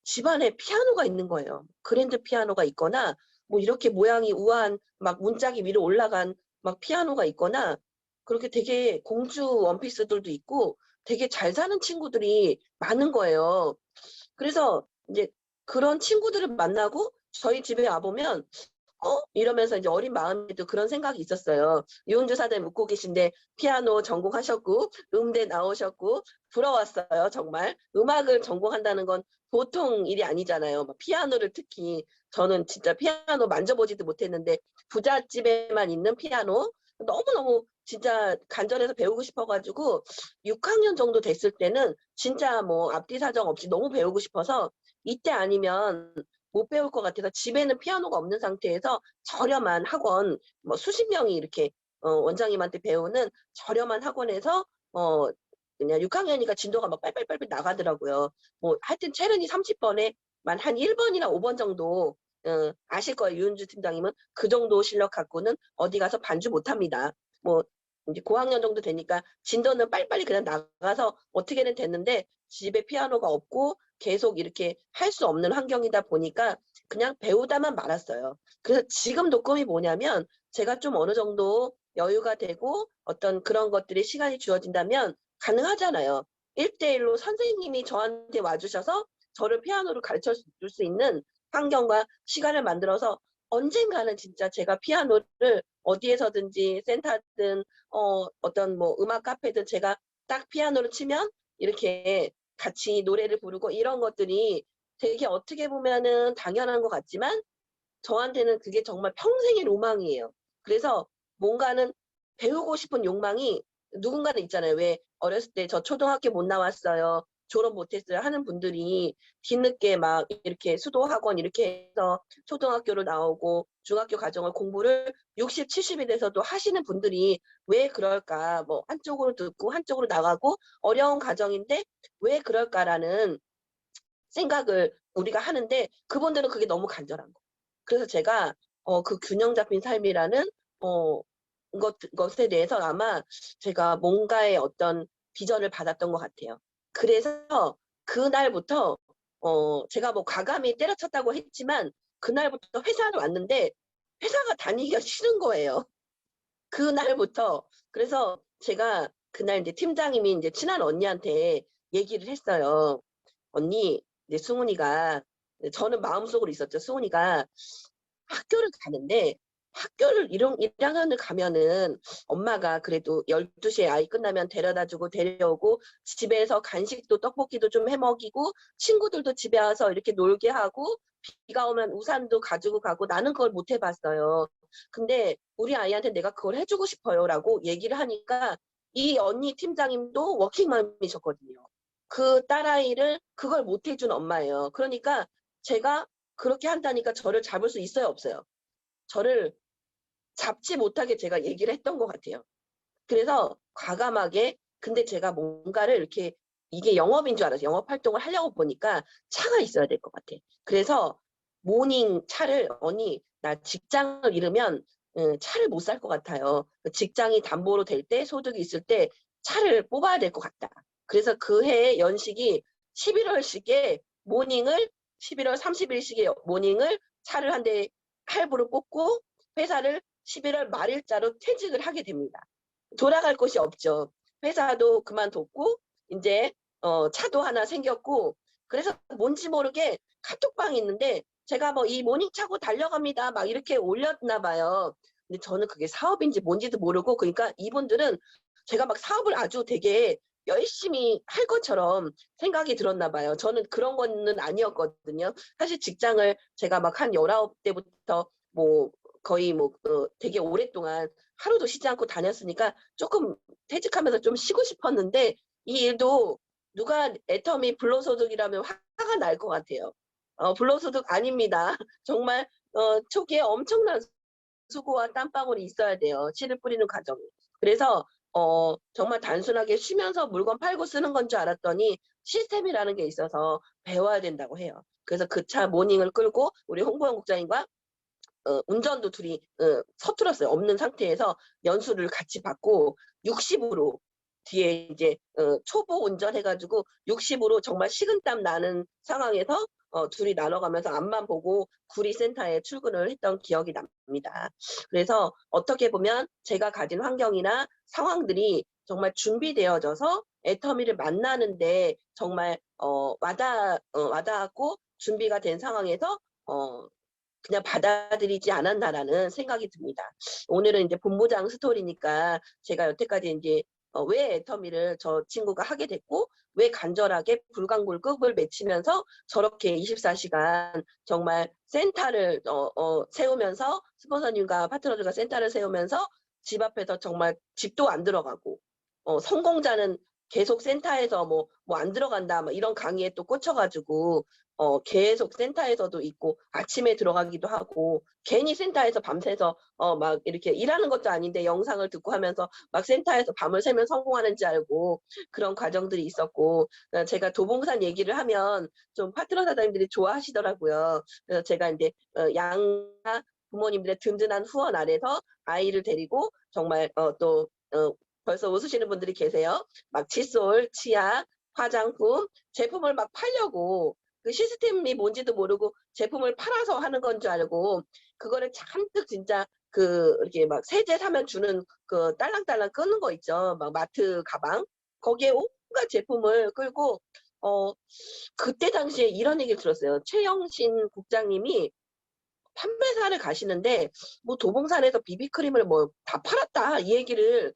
집안에 피아노가 있는 거예요. 그랜드 피아노가 있거나 뭐 이렇게 모양이 우아한 막 문짝이 위로 올라간 막 피아노가 있거나 그렇게 되게 공주 원피스들도 있고 되게 잘 사는 친구들이 많은 거예요. 그래서 이제 그런 친구들을 만나고 저희 집에 와보면 이러면서 이제 어린 마음에도 그런 생각이 있었어요. 유은주 사장님 웃고 계신데 피아노 전공하셨고 음대 나오셨고 부러웠어요. 정말 음악을 전공한다는 건 보통 일이 아니잖아요. 막 피아노를 특히 저는 진짜 피아노 만져보지도 못했는데 부잣집에만 있는 피아노 너무너무 진짜 간절해서 배우고 싶어가지고 6학년 정도 됐을 때는 진짜 뭐 앞뒤 사정 없이 너무 배우고 싶어서 이때 아니면 못 배울 것 같아서 집에는 피아노가 없는 상태에서 저렴한 학원 뭐 수십 명이 이렇게 원장님한테 배우는 저렴한 학원에서 그냥 6학년이니까 진도가 막 빨빨빨빨 나가더라고요. 뭐 하여튼 체르니 30번에 만 한 1번이나 5번 정도 아실 거예요. 유은주 팀장님은 그 정도 실력 갖고는 어디 가서 반주 못합니다. 뭐 이제 고학년 정도 되니까 진도는 빨리빨리 그냥 나가서 어떻게는 됐는데 집에 피아노가 없고 계속 이렇게 할 수 없는 환경이다 보니까 그냥 배우다만 말았어요. 그래서 지금도 꿈이 뭐냐면 제가 좀 어느 정도 여유가 되고 어떤 그런 것들이 시간이 주어진다면 가능하잖아요. 1대1로 선생님이 저한테 와주셔서 저를 피아노를 가르쳐 줄 수 있는 환경과 시간을 만들어서 언젠가는 진짜 제가 피아노를 어디에서든지 센터든 어떤 뭐 음악 카페든 제가 딱 피아노를 치면 이렇게 같이 노래를 부르고 이런 것들이 되게 어떻게 보면은 당연한 것 같지만 저한테는 그게 정말 평생의 로망이에요. 그래서 뭔가는 배우고 싶은 욕망이 누군가는 있잖아요. 왜 어렸을 때 저 초등학교 못 나왔어요. 졸업 못했어요 하는 분들이 뒤늦게 막 이렇게 수도학원 이렇게 해서 초등학교로 나오고 중학교 과정을 공부를 60, 70이 돼서도 하시는 분들이 왜 그럴까? 뭐 한쪽으로 듣고 한쪽으로 나가고 어려운 과정인데 왜 그럴까라는 생각을 우리가 하는데 그분들은 그게 너무 간절한 거. 그래서 제가 그 균형 잡힌 삶이라는 어 것에 대해서 아마 제가 뭔가의 어떤 비전을 받았던 것 같아요. 그래서 그날부터 제가 뭐 과감히 때려쳤다고 했지만 그날부터 회사를 왔는데 회사가 다니기가 싫은 거예요. 그날부터. 그래서 제가 그날 이제 팀장님이 이제 친한 언니한테 얘기를 했어요. "언니, 이제 승훈이가" 저는 마음속으로 있었죠. "승훈이가 학교를 가는데 학교를 1학년을 가면은 엄마가 그래도 12시에 아이 끝나면 데려다 주고 데려오고 집에서 간식도 떡볶이도 좀 해 먹이고 친구들도 집에 와서 이렇게 놀게 하고 비가 오면 우산도 가지고 가고 나는 그걸 못 해 봤어요. 근데 우리 아이한테 내가 그걸 해 주고 싶어요."라고 얘기를 하니까 이 언니 팀장님도 워킹맘이셨거든요. 그 딸아이를 그걸 못 해준 엄마예요. 그러니까 제가 그렇게 한다니까 저를 잡을 수 있어요, 없어요? 저를 잡지 못하게 제가 얘기를 했던 것 같아요. 그래서 과감하게 근데 제가 뭔가를 이렇게 이게 영업인 줄 알아서 영업 활동을 하려고 보니까 차가 있어야 될 것 같아. 그래서 모닝 차를 "언니 나 직장을 잃으면 차를 못 살 것 같아요. 그 직장이 담보로 될 때 소득이 있을 때 차를 뽑아야 될 것 같다." 그래서 그 해의 연식이 11월식에 모닝을 11월 30일식에 모닝을 차를 한 대 할부로 뽑고 회사를 11월 말일자로 퇴직을 하게 됩니다. 돌아갈 곳이 없죠. 회사도 그만뒀고 인제 차도 하나 생겼고 그래서 뭔지 모르게 카톡방이 있는데 제가 뭐 "이 모닝 차고 달려갑니다." 막 이렇게 올렸나 봐요. 근데 저는 그게 사업인지 뭔지도 모르고 그러니까 이분들은 제가 막 사업을 아주 되게 열심히 할 것처럼 생각이 들었나 봐요. 저는 그런 거는 아니었거든요. 사실 직장을 제가 막 한 19 대부터 뭐 거의 뭐 되게 오랫동안 하루도 쉬지 않고 다녔으니까 쪼끔 퇴직하면서 좀 쉬고 싶었는데 이 일도 누가 애터미 불로소득이라면 화가 날 것 같아요. 불로소득 아닙니다. 정말 초기에 엄청난 수고와 땀방울이 있어야 돼요, 씨를 뿌리는 과정이. 그래서 정말 단순하게 쉬면서 물건 팔고 쓰는 건 줄 알았더니 시스템이라는 게 있어서 배워야 된다고 해요. 그래서 그 차 모닝을 끌고 우리 홍보연 국장님과 운전도 둘이 서툴렀어요. 없는 상태에서 연수를 같이 받고 60으로 뒤에 이제 초보 운전해 가지고 60으로 정말 식은땀 나는 상황에서 둘이 나눠가면서 앞만 보고 구리센터에 출근을 했던 기억이 납니다. 그래서 어떻게 보면 제가 가진 환경이나 상황들이 정말 준비되어져서 애터미를 만나는데 정말 와닿았고 준비가 된 상황에서 그냥 받아들이지 않았나라는 생각이 듭니다. 오늘은 이제 본부장 스토리니까 제가 여태까지 인제 왜 애터미를 저 친구가 하게 됐고 왜 간절하게 불광불급을 맺히면서 저렇게 24시간 정말 센터를 세우면서 스폰서님과 파트너들과 센터를 세우면서 집 앞에서 정말 집도 안 들어가고 성공자는 계속 센터에서 뭐 "안 들어간다." 막 이런 강의에 또 꽂혀 가지고 계속 센터에서도 있고 아침에 들어가기도 하고 괜히 센터에서 밤새서 막 이렇게 일하는 것도 아닌데 영상을 듣고 하면서 막 센터에서 밤을 새면 성공하는 줄 알고 그런 과정들이 있었고 제가 도봉산 얘기를 하면 좀 파트너 사장님들이 좋아하시더라고요. 그래서 제가 인제 양가 부모님들의 든든한 후원 아래서 아이를 데리고 정말 또 벌써 웃으시는 분들이 계세요. 막 칫솔, 치약, 화장품, 제품을 막 팔려고 그 시스템이 뭔지도 모르고 제품을 팔아서 하는 건 줄 알고 그거를 잔뜩 진짜 이렇게 막 세제 사면 주는 그 딸랑딸랑 끄는 거 있죠. 막 마트 가방. 거기에 온갖 제품을 끌고 어 그때 당시에 이런 얘기를 들었어요. 최영신 국장님이 판매사를 가시는데 뭐 "도봉산에서 비비크림을 뭐 다 팔았다." 이 얘기를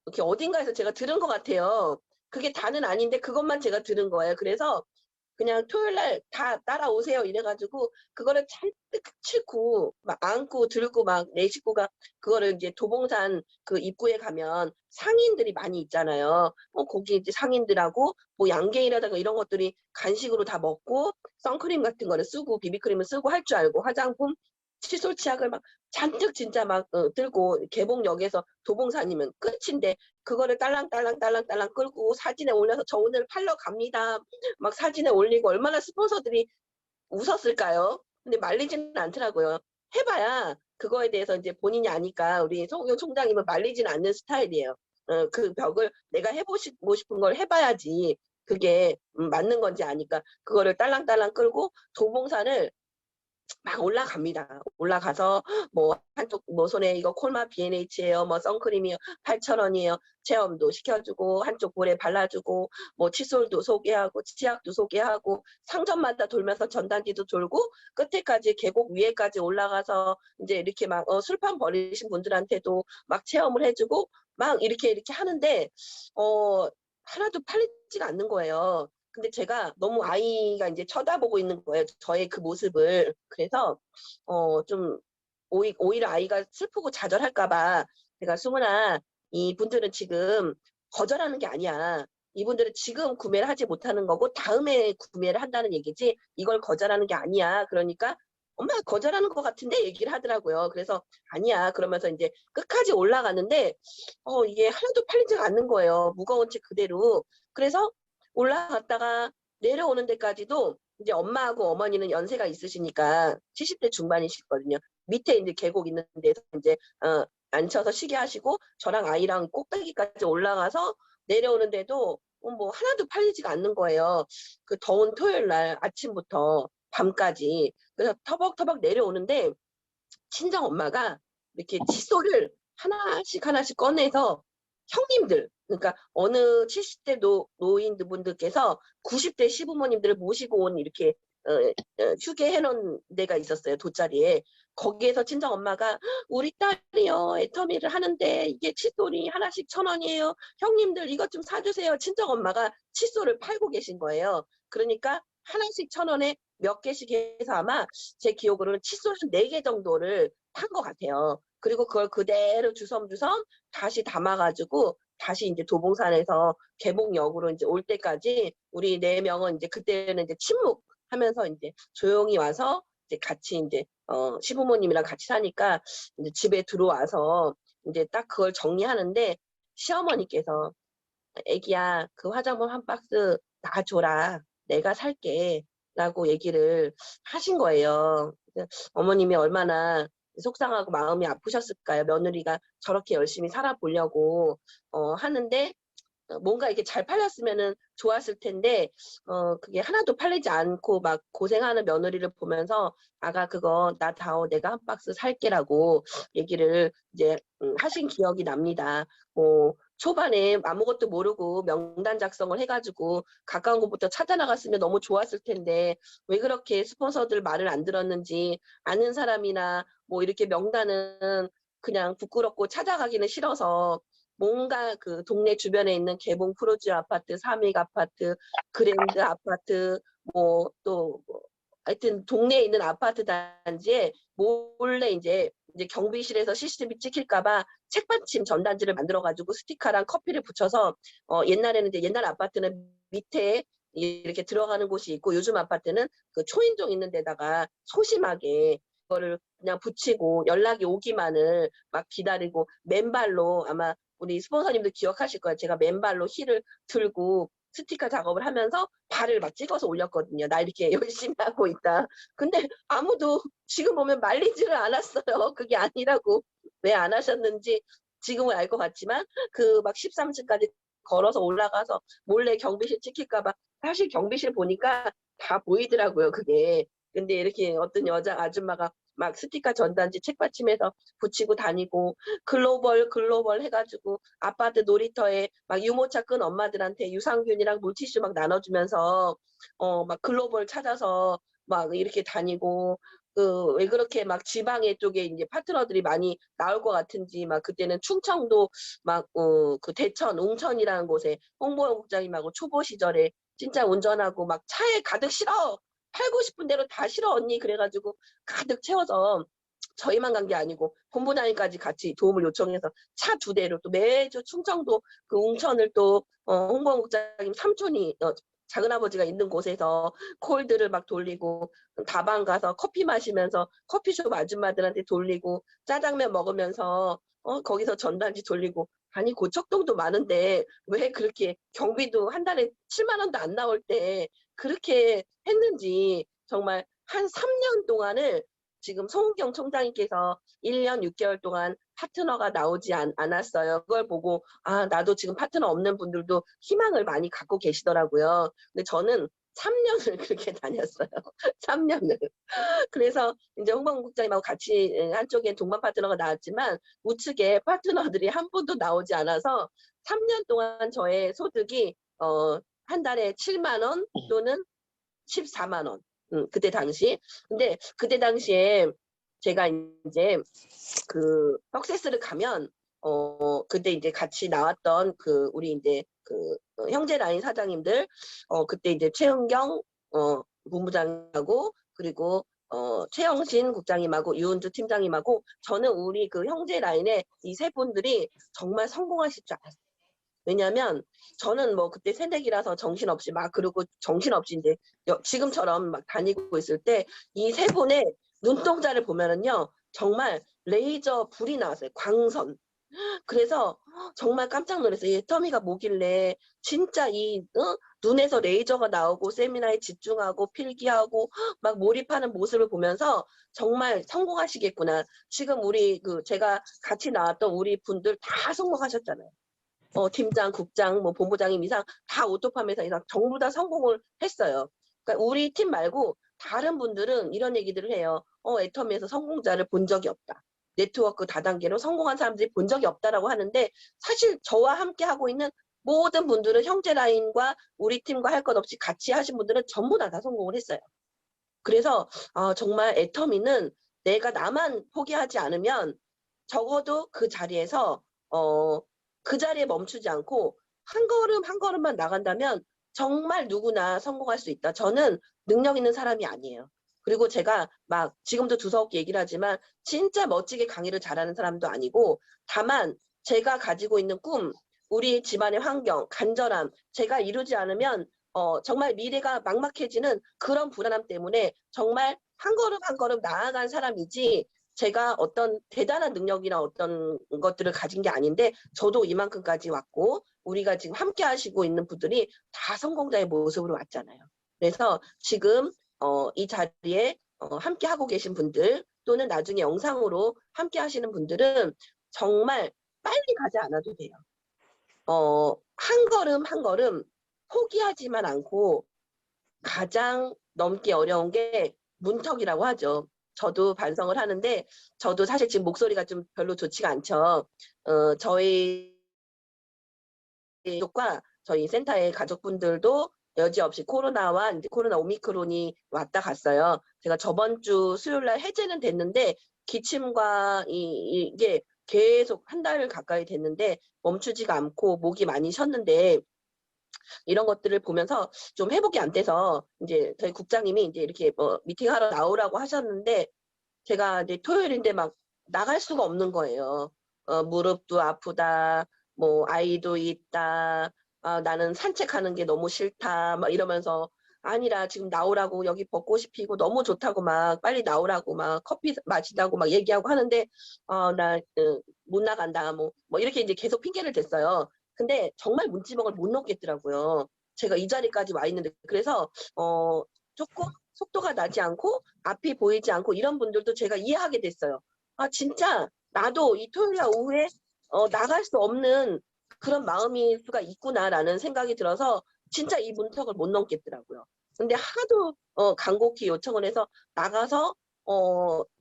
이렇게 어딘가에서 제가 들은 것 같아요. 그게 다는 아닌데 그것만 제가 들은 거예요. 그래서 그냥 토요일 날 다 따라오세요 이래가지고 그거를 잔뜩 싣고 막 안고 들고 막 내 식구가 그거를 이제 도봉산 그 입구에 가면 상인들이 많이 있잖아요. 거기 이제 상인들하고 뭐 양갱이라든가 이런 것들이 간식으로 다 먹고 선크림 같은 거를 쓰고 비비크림을 쓰고 할 줄 알고 화장품 칫솔 치약을 막 잔뜩 진짜 막 들고 개봉역에서 도봉산이면 끝인데 그거를 딸랑딸랑 끌고 사진에 올려서 저 오늘 팔러 갑니다. 막 사진에 올리고 얼마나 스폰서들이 웃었을까요? 근데 말리지는 않더라고요. 해봐야 그거에 대해서 이제 본인이 아니까 우리 송영 총장님은 말리지는 않는 스타일이에요. 그 벽을 내가 해보고 싶은 걸 해봐야지 그게 맞는 건지 아니까 그거를 딸랑딸랑 끌고 도봉산을 막 올라갑니다. 올라가서 뭐 한쪽 뭐 손에 이거 콜마 B&H예요. 뭐 선크림이요. 8,000원이에요. 체험도 시켜주고 한쪽 볼에 발라주고 뭐 칫솔도 소개하고 치약도 소개하고 상점마다 돌면서 전단지도 돌고 끝에까지 계곡 위에까지 올라가서 이제 이렇게 막 술판 버리신 분들한테도 막 체험을 해주고 막 이렇게 하는데 하나도 팔리지가 않는 거예요. 근데 제가 너무 아이가 이제 쳐다보고 있는 거예요. 저의 그 모습을. 그래서 좀 오히려 아이가 슬프고 좌절할까 봐 제가 "수문아, 이분들은 지금 거절하는 게 아니야. 이분들은 지금 구매를 하지 못하는 거고 다음에 구매를 한다는 얘기지 이걸 거절하는 게 아니야. 그러니까 엄마 거절하는 것 같은데?" 얘기를 하더라고요. 그래서 "아니야." 그러면서 이제 끝까지 올라갔는데 이게 하나도 팔리지가 않는 거예요, 무거운 채 그대로. 그래서 올라갔다가 내려오는 데까지도 이제 엄마하고 어머니는 연세가 있으시니까 70대 중반이시거든요. 밑에 이제 계곡 있는 데서 이제 앉혀서 쉬게 하시고 저랑 아이랑 꼭대기까지 올라가서 내려오는데도 뭐 하나도 팔리지가 않는 거예요. 그 더운 토요일 날 아침부터 밤까지. 그래서 터벅터벅 내려오는데 친정 엄마가 이렇게 칫솔을 하나씩 꺼내서 형님들, 그러니까 어느 70대 노인분들께서 90대 시부모님들을 모시고 온 이렇게 휴게 해놓은 데가 있었어요, 돗자리에. 거기에서 친정 엄마가 우리 딸이요 애터미를 하는데 이게 칫솔이 하나씩 1,000원이에요. 형님들 이것 좀 사주세요. 친정 엄마가 칫솔을 팔고 계신 거예요. 그러니까 하나씩 1,000원에 몇 개씩 해서 아마 제 기억으로는 칫솔 한 4개 정도를 판 것 같아요. 그리고 그걸 그대로 주섬주섬 다시 담아가지고 다시 이제 도봉산에서 개봉역으로 이제 올 때까지 우리 4명은 이제 그때는 이제 침묵하면서 이제 조용히 와서 이제 같이 이제 시부모님이랑 같이 사니까 이제 집에 들어와서 이제 딱 그걸 정리하는데 시어머니께서 "애기야, 그 화장품 한 박스 놔줘라. 내가 살게." 라고 얘기를 하신 거예요. 그래서 어머님이 얼마나 속상하고 마음이 아프셨을까요? 며느리가 저렇게 열심히 살아보려고 하는데 뭔가 이렇게 잘 팔렸으면은 좋았을 텐데 그게 하나도 팔리지 않고 막 고생하는 며느리를 보면서 "아가 그거 나 다오. 내가 한 박스 살게."라고 얘기를 이제 하신 기억이 납니다. 초반에 아무것도 모르고 명단 작성을 해 가지고 가까운 곳부터 찾아 나갔으면 너무 좋았을 텐데 왜 그렇게 스폰서들 말을 안 들었는지 아는 사람이나 뭐 이렇게 명단은 그냥 부끄럽고 찾아가기는 싫어서 뭔가 그 동네 주변에 있는 개봉 프로즈 아파트, 삼익 아파트, 그랜드 아파트 또 하여튼 동네에 있는 아파트 단지에 몰래 이제 경비실에서 CCTV 찍힐까 봐 책받침 전단지를 만들어 가지고 스티커랑 커피를 붙여서 옛날에는 이제 옛날 아파트는 밑에 이렇게 들어가는 곳이 있고 요즘 아파트는 그 초인종 있는 데다가 소심하게 그거를 그냥 붙이고 연락이 오기만을 막 기다리고 맨발로 아마 우리 스폰서님들 기억하실 거예요. 제가 맨발로 힐을 들고 스티커 작업을 하면서 발을 막 찍어서 올렸거든요. "나 이렇게 열심히 하고 있다." 근데 아무도 지금 보면 말리지를 않았어요. 그게 아니라고. 왜 안 하셨는지 지금은 알 것 같지만 그 막 13층까지 걸어서 올라가서 몰래 경비실 찍힐까 봐 사실 경비실 보니까 다 보이더라고요, 그게. 근데 이렇게 어떤 여자 아줌마가 막 스티커 전단지 책받침해서 붙이고 다니고 글로벌 해 가지고 아파트 놀이터에 막 유모차 끈 엄마들한테 유산균이랑 물티슈 막 나눠주면서 막 글로벌 찾아서 막 이렇게 다니고 왜 그렇게 막 지방에 쪽에 이제 파트너들이 많이 나올 것 같은지 막 그때는 충청도 막 그 대천, 웅천이라는 곳에 홍보국 장님하고 초보 시절에 진짜 운전하고 막 차에 가득 실어. 팔고 싶은 대로 다 실어 언니 그래가지고 가득 채워서 저희만 간 게 아니고 본부장님까지 같이 도움을 요청해서 차 2대로 또 매주 충청도 그 웅천을 또 홍보국장님 삼촌이 작은아버지가 있는 곳에서 콜드를 막 돌리고 다방 가서 커피 마시면서 커피숍 아줌마들한테 돌리고 짜장면 먹으면서 거기서 전단지 돌리고 아니 고척동도 많은데 왜 그렇게 경비도 한 달에 7만 원도 안 나올 때 그렇게 했는지 정말 한 3년 동안을 지금 송은경 총장님께서 1년 6개월 동안 파트너가 나오지 않았어요. 그걸 보고 아 나도 지금 파트너 없는 분들도 희망을 많이 갖고 계시더라고요. 근데 저는 3년을 그렇게 다녔어요. 3년을. 그래서 이제 홍보국장님하고 같이 한쪽에 동반 파트너가 나왔지만 우측에 파트너들이 한 분도 나오지 않아서 3년 동안 저의 소득이 한 달에 7만 원 또는 14만 원. 그때 당시. 근데 그때 당시에 제가 이제 그 석세스를 가면 그때 이제 같이 나왔던 그 우리 이제 그 형제 라인 사장님들 그때 이제 최은경 본부장하고 그리고 최영신 국장님하고 유은주 팀장님하고 저는 우리 그 형제 라인의 이 세 분들이 정말 성공하실 줄 알았어요. 왜냐면 저는 뭐 그때 새내기라서 정신없이 막 그러고 정신없이 이제 지금처럼 막 다니고 있을 때 이 세 분의 눈동자를 보면은요 정말 레이저 불이 나왔어요. 광선. 그래서 정말 깜짝 놀랐어요. 이 터미가 뭐길래 진짜 이 눈에서 레이저가 나오고 세미나에 집중하고 필기하고 막 몰입하는 모습을 보면서 정말 성공하시겠구나. 지금 우리 그 제가 같이 나왔던 우리 분들 다 성공하셨잖아요. 팀장, 국장, 뭐 본부장님 이상 다 오토팜에서 이상 전부 다 성공을 했어요. 그러니까 우리 팀 말고 다른 분들은 이런 얘기들을 해요. 애터미에서 성공자를 본 적이 없다. 네트워크 다단계로 성공한 사람들이 본 적이 없다라고 하는데 사실 저와 함께 하고 있는 모든 분들은 형제 라인과 우리 팀과 할 것 없이 같이 하신 분들은 전부 다 성공을 했어요. 그래서 정말 애터미는 내가 나만 포기하지 않으면 적어도 그 자리에서 그 자리에 멈추지 않고 한 걸음 한 걸음만 나간다면 정말 누구나 성공할 수 있다. 저는 능력 있는 사람이 아니에요. 그리고 제가 막 지금도 두서없게 얘기를 하지만 진짜 멋지게 강의를 잘하는 사람도 아니고 다만 제가 가지고 있는 꿈, 우리 집안의 환경, 간절함 제가 이루지 않으면 정말 미래가 막막해지는 그런 불안함 때문에 정말 한 걸음 한 걸음 나아간 사람이지 제가 어떤 대단한 능력이나 어떤 것들을 가진 게 아닌데 저도 이만큼까지 왔고 우리가 지금 함께 하시고 있는 분들이 다 성공자의 모습으로 왔잖아요. 그래서 지금 이 자리에 함께 하고 계신 분들 또는 나중에 영상으로 함께 하시는 분들은 정말 빨리 가지 않아도 돼요. 한 걸음 한 걸음 포기하지만 않고 가장 넘기 어려운 게 문턱이라고 하죠. 저도 반성을 하는데 저도 사실 지금 목소리가 좀 별로 좋지가 않죠. 저희 가족과 저희 센터의 가족분들도 여지없이 코로나와 이제 코로나 오미크론이 왔다 갔어요. 제가 저번 주 수요일 날 해제는 됐는데 기침과 이게 계속 한 달 가까이 됐는데 멈추지가 않고 목이 많이 쉬었는데 이런 것들을 보면서 좀 회복이 안 돼서 이제 저희 국장님이 이제 이렇게 뭐 미팅하러 나오라고 하셨는데 제가 이제 토요일인데 막 나갈 수가 없는 거예요. 무릎도 아프다, 뭐 아이도 있다, 나는 산책하는 게 너무 싫다, 막 이러면서 아니라 지금 나오라고 여기 벚꽃이 피고 너무 좋다고 막 빨리 나오라고 막 커피 마시자고 막 얘기하고 하는데 나 못 나간다 뭐 이렇게 이제 계속 핑계를 댔어요. 근데 정말 문지방을 못 넣겠더라고요. 제가 이 자리까지 와 있는데 그래서 조금 속도가 나지 않고 앞이 보이지 않고 이런 분들도 제가 이해하게 됐어요. 진짜 나도 이 토요일 날 오후에 나갈 수 없는 그런 마음일 수가 있구나라는 생각이 들어서 진짜 이 문턱을 못 넘겠더라고요. 근데 하도 간곡히 요청을 해서 나가서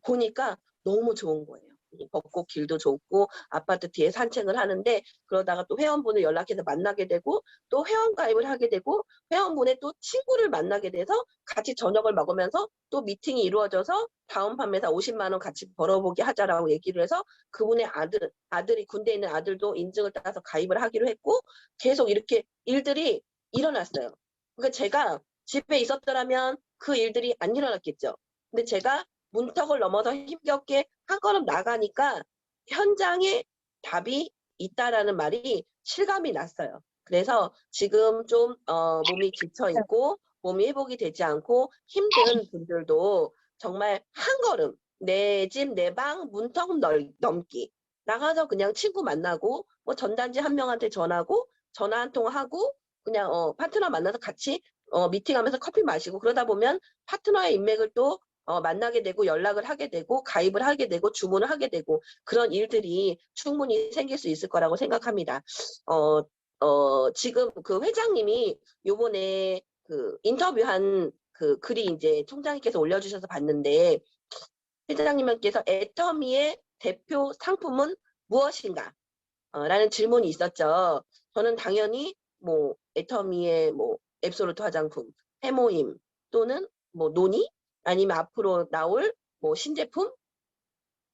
보니까 너무 좋은 거예요. 벚꽃 길도 좋고 아파트 뒤에 산책을 하는데 그러다가 또 회원분을 연락해서 만나게 되고 또 회원가입을 하게 되고 회원분의 또 친구를 만나게 돼서 같이 저녁을 먹으면서 또 미팅이 이루어져서 다음 판매사 50만 원 같이 벌어보게 하자라고 얘기를 해서 그분의 아들이 군대에 있는 아들도 인증을 따서 가입을 하기로 했고 계속 이렇게 일들이 일어났어요. 그러니까 제가 집에 있었더라면 그 일들이 안 일어났겠죠. 근데 제가 문턱을 넘어서 힘겹게 한 걸음 나가니까 현장에 답이 있다라는 말이 실감이 났어요. 그래서 지금 좀 몸이 지쳐 있고 몸이 회복이 되지 않고 힘든 분들도 정말 한 걸음 내 집, 내 방 문턱 넘기 나가서 그냥 친구 만나고 뭐 전단지 한 명한테 전하고 전화 한 통 하고 그냥 파트너 만나서 같이 미팅하면서 커피 마시고 그러다 보면 파트너의 인맥을 또 만나게 되고 연락을 하게 되고 가입을 하게 되고 주문을 하게 되고 그런 일들이 충분히 생길 수 있을 거라고 생각합니다. 지금 그 회장님이 요번에 그 인터뷰한 그 글이 이제 총장님께서 올려주셔서 봤는데 회장님께서 애터미의 대표 상품은 무엇인가? 라는 질문이 있었죠. 저는 당연히 뭐 애터미의 뭐 앱솔루트 화장품, 해모임 또는 뭐 노니 아니면 앞으로 나올 뭐 신제품,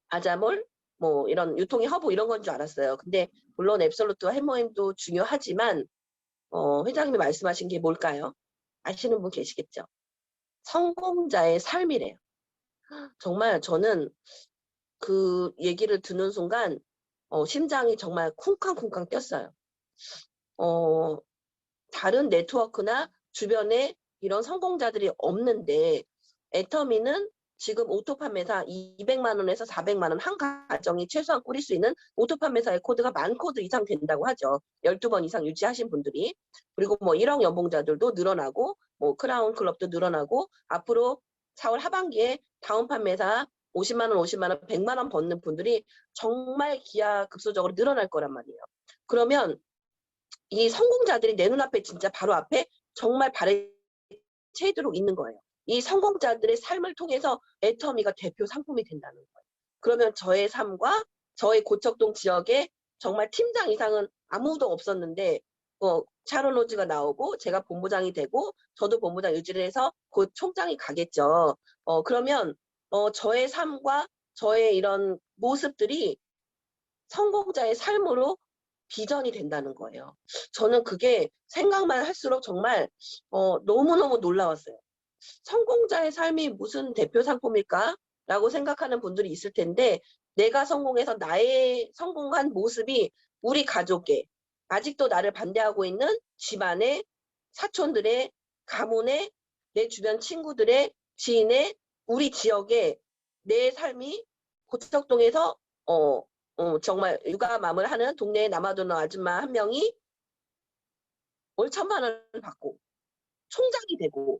아자몰 뭐 이런 유통의 허브 이런 건 줄 알았어요. 근데 물론 앱솔루트와 해모임도 중요하지만 회장님이 말씀하신 게 뭘까요? 아시는 분 계시겠죠? 성공자의 삶이래요. 정말 저는 그 얘기를 듣는 순간 심장이 정말 쿵쾅쿵쾅 뛰었어요. 다른 네트워크나 주변에 이런 성공자들이 없는데 애터미는 지금 오토 판매사 200만 원에서 400만 원 한 가정이 최소한 꾸릴 수 있는 오토 판매사의 코드가 10,000코드 이상 된다고 하죠. 12번 이상 유지하신 분들이. 그리고 뭐 1억 연봉자들도 늘어나고 뭐 크라운 클럽도 늘어나고 앞으로 4월 하반기에 다운 판매사 50만 원, 50만 원, 100만 원 버는 분들이 정말 기하급수적으로 늘어날 거란 말이에요. 그러면 이 성공자들이 내 눈앞에 진짜 바로 앞에 정말 발에 채도록 있는 거예요. 이 성공자들의 삶을 통해서 애터미가 대표 상품이 된다는 거예요. 그러면 저의 삶과 저의 고척동 지역에 정말 팀장 이상은 아무도 없었는데 샤론 로즈가 나오고 제가 본부장이 되고 저도 본부장 유지를 해서 곧 총장이 가겠죠. 그러면 저의 삶과 저의 이런 모습들이 성공자의 삶으로 비전이 된다는 거예요. 저는 그게 생각만 할수록 정말 너무너무 놀라웠어요. 성공자의 삶이 무슨 대표 상품일까? 라고 생각하는 분들이 있을 텐데 내가 성공해서 나의 성공한 모습이 우리 가족의 아직도 나를 반대하고 있는 집안의 사촌들의 가문의 내 주변 친구들의 지인의 우리 지역의 내 삶이 고척동에서 정말 육아맘을 하는 동네에 남아도는 아줌마 한 명이 월 1,000만 원을 받고 총장이 되고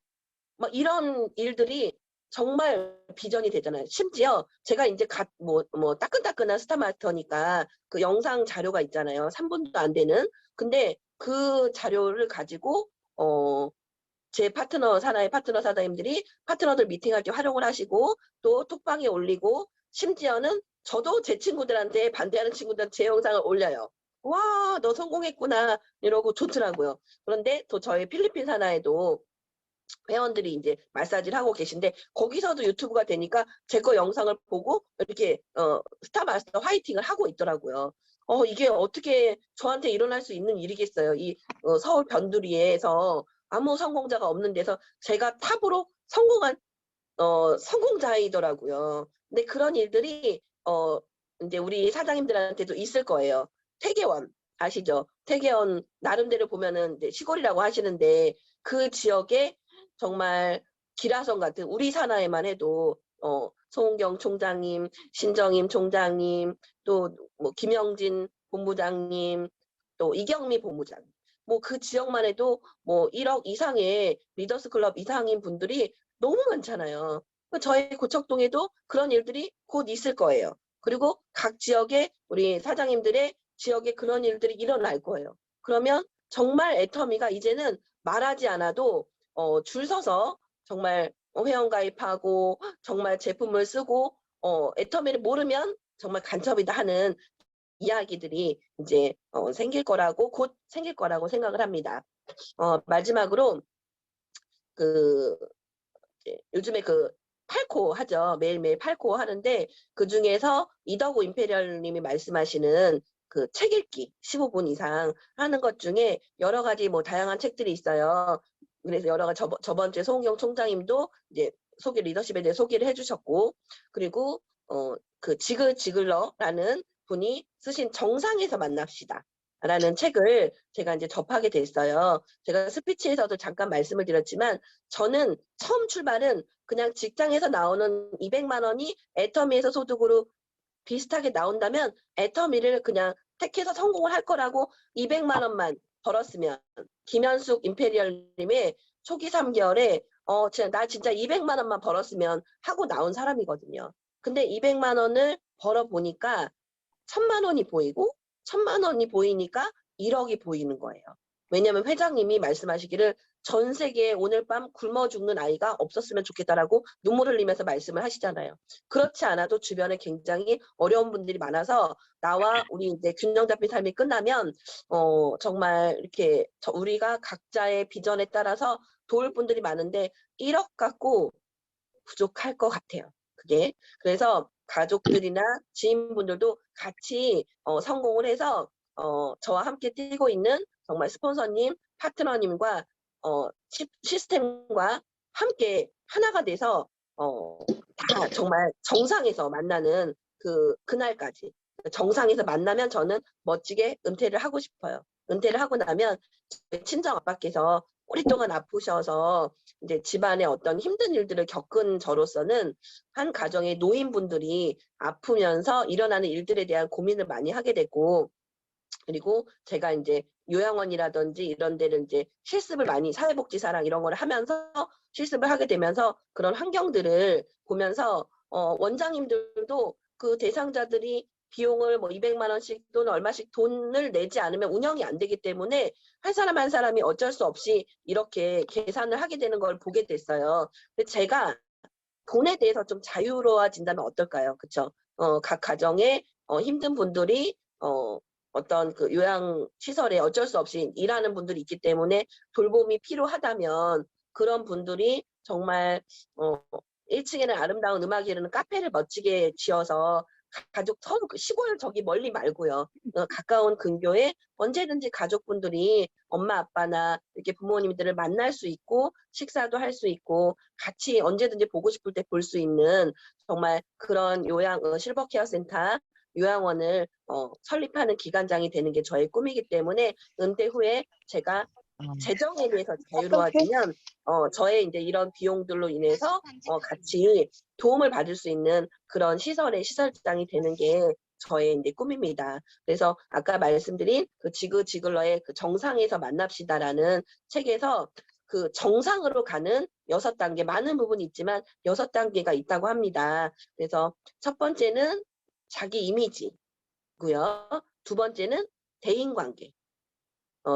막 이런 일들이 정말 비전이 되잖아요. 심지어 제가 이제 뭐 따끈따끈한 스타마스터니까 그 영상 자료가 있잖아요. 3분도 안 되는. 근데 그 자료를 가지고 제 사나이 파트너 사장님들이 파트너들 미팅할 때 활용을 하시고 또 톡방에 올리고 심지어는 저도 제 친구들한테 반대하는 친구들한테 제 영상을 올려요. 와, 너 성공했구나 이러고 좋더라고요. 그런데 또 저희 필리핀 사나이도 회원들이 이제 마사지를 하고 계신데 거기서도 유튜브가 되니까 제 거 영상을 보고 이렇게 스타마스터 화이팅을 하고 있더라고요. 이게 어떻게 저한테 일어날 수 있는 일이겠어요. 이 서울 변두리에서 아무 성공자가 없는 데서 제가 탑으로 성공한 성공자이더라고요. 근데 그런 일들이 이제 우리 사장님들한테도 있을 거예요. 태계원 아시죠? 태계원 나름대로 보면은 이제 시골이라고 하시는데 그 지역에 정말 기라성 같은 우리 산하에만 해도 송은경 총장님, 신정임 총장님, 또 뭐 김영진 본부장님, 또 이경미 본부장님. 뭐 그 지역만 해도 뭐 1억 이상의 리더스 클럽 이상인 분들이 너무 많잖아요. 저희 고척동에도 그런 일들이 곧 있을 거예요. 그리고 각 지역에 우리 사장님들의 지역에 그런 일들이 일어날 거예요. 그러면 정말 애터미가 이제는 말하지 않아도 줄 서서 정말 회원 가입하고 정말 제품을 쓰고 애터미를 모르면 정말 간첩이다 하는 이야기들이 이제 생길 거라고 곧 생길 거라고 생각을 합니다. 마지막으로 그 요즘에 그 팔코 하죠. 매일매일 팔코 하는데 그중에서 이덕우 임페리얼 님이 말씀하시는 그 책 읽기 15분 이상 하는 것 중에 여러 가지 뭐 다양한 책들이 있어요. 그래서 여러 가지 저번 주에 송은경 총장님도 이제 리더십에 대해 소개를 해주셨고, 그리고 그 지글러라는 분이 쓰신 정상에서 만납시다. 라는 책을 제가 이제 접하게 됐어요. 제가 스피치에서도 잠깐 말씀을 드렸지만 저는 처음 출발은 그냥 직장에서 나오는 200만 원이 애터미에서 소득으로 비슷하게 나온다면 애터미를 그냥 택해서 성공을 할 거라고 200만 원만 벌었으면 김현숙 임페리얼님의 초기 3개월에 나 진짜 200만 원만 벌었으면 하고 나온 사람이거든요. 근데 200만 원을 벌어 보니까 1000만 원이 보이고 1000만 원이 보이니까 1억이 보이는 거예요. 왜냐하면 회장님이 말씀하시기를 전 세계에 오늘 밤 굶어 죽는 아이가 없었으면 좋겠다라고 눈물 흘리면서 말씀을 하시잖아요. 그렇지 않아도 주변에 굉장히 어려운 분들이 많아서 나와 우리 이제 균형 잡힌 삶이 끝나면 정말 이렇게 우리가 각자의 비전에 따라서 도울 분들이 많은데 1억 갖고 부족할 것 같아요. 그게. 그래서 가족들이나 지인분들도 같이 성공을 해서 저와 함께 뛰고 있는 정말 스폰서님, 파트너님과 시스템과 함께 하나가 돼서 다 정말 정상에서 만나는 그날까지 정상에서 만나면 저는 멋지게 은퇴를 하고 싶어요. 은퇴를 하고 나면 친정 아빠께서 오랫동안 아프셔서 이제 집안에 어떤 힘든 일들을 겪은 저로서는 한 가정의 노인분들이 아프면서 일어나는 일들에 대한 고민을 많이 하게 됐고, 그리고 제가 이제 요양원이라든지 이런 데를 이제 실습을 많이 사회복지사랑 이런 거를 하면서 실습을 하게 되면서 그런 환경들을 보면서 원장님들도 그 대상자들이 비용을 뭐 200만 원씩 또는 얼마씩 돈을 내지 않으면 운영이 안 되기 때문에 한 사람 한 사람이 어쩔 수 없이 이렇게 계산을 하게 되는 걸 보게 됐어요. 근데 제가 돈에 대해서 좀 자유로워진다면 어떨까요? 그렇죠? 각 가정에 힘든 분들이 어떤 그 요양 시설에 어쩔 수 없이 일하는 분들이 있기 때문에 돌봄이 필요하다면 그런 분들이 정말 1층에는 아름다운 음악이 흐르는 카페를 멋지게 지어서 가족 서로 시골 저기 멀리 말고요. 가까운 근교에 언제든지 가족분들이 엄마 아빠나 이렇게 부모님들을 만날 수 있고 식사도 할 수 있고 같이 언제든지 보고 싶을 때 볼 수 있는 정말 그런 요양 실버케어 센터 요양원을 설립하는 기관장이 되는 게 저의 꿈이기 때문에 은퇴 후에 제가 재정에 대해서 자유로워지면 저의 이제 이런 비용들로 인해서 같이 도움을 받을 수 있는 그런 시설장이 되는 게 저의 이제 꿈입니다. 그래서 아까 말씀드린 그 지글러의 그 정상에서 만납시다라는 책에서 그 정상으로 가는 6단계, 많은 부분이 있지만 6단계가 있다고 합니다. 그래서 첫 번째는 자기 이미지고요. 두 번째는 대인관계.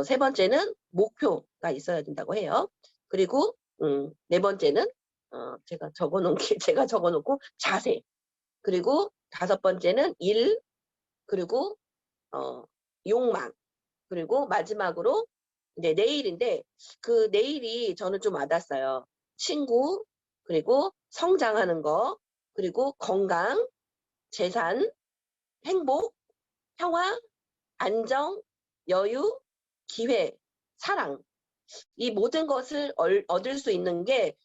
세 번째는 목표가 있어야 된다고 해요. 그리고 네 번째는 제가 적어놓고 자세. 그리고 다섯 번째는 일. 그리고 욕망. 그리고 마지막으로 이제 내일인데 그 내일이 저는 좀 와닿았어요. 친구, 그리고 성장하는 거, 그리고 건강, 재산, 행복, 평화, 안정, 여유, 기회, 사랑. 이 모든 것을 얻을 수 있는 게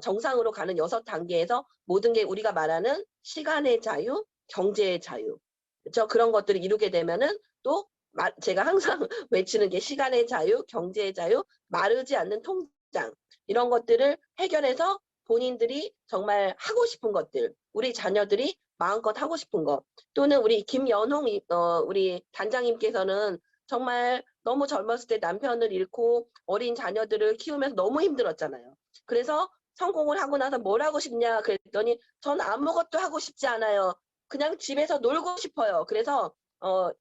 정상으로 가는 6단계에서 모든 게 우리가 말하는 시간의 자유, 경제의 자유. 그렇죠? 그런 것들을 이루게 되면은 또 제가 항상 외치는 게 시간의 자유, 경제의 자유, 마르지 않는 통장. 이런 것들을 해결해서 본인들이 정말 하고 싶은 것들, 우리 자녀들이 마음껏 하고 싶은 것, 또는 우리 김연홍 우리 단장님께서는 정말 너무 젊었을 때 남편을 잃고 어린 자녀들을 키우면서 너무 힘들었잖아요. 그래서 성공을 하고 나서 뭘 하고 싶냐 그랬더니 전 아무것도 하고 싶지 않아요. 그냥 집에서 놀고 싶어요. 그래서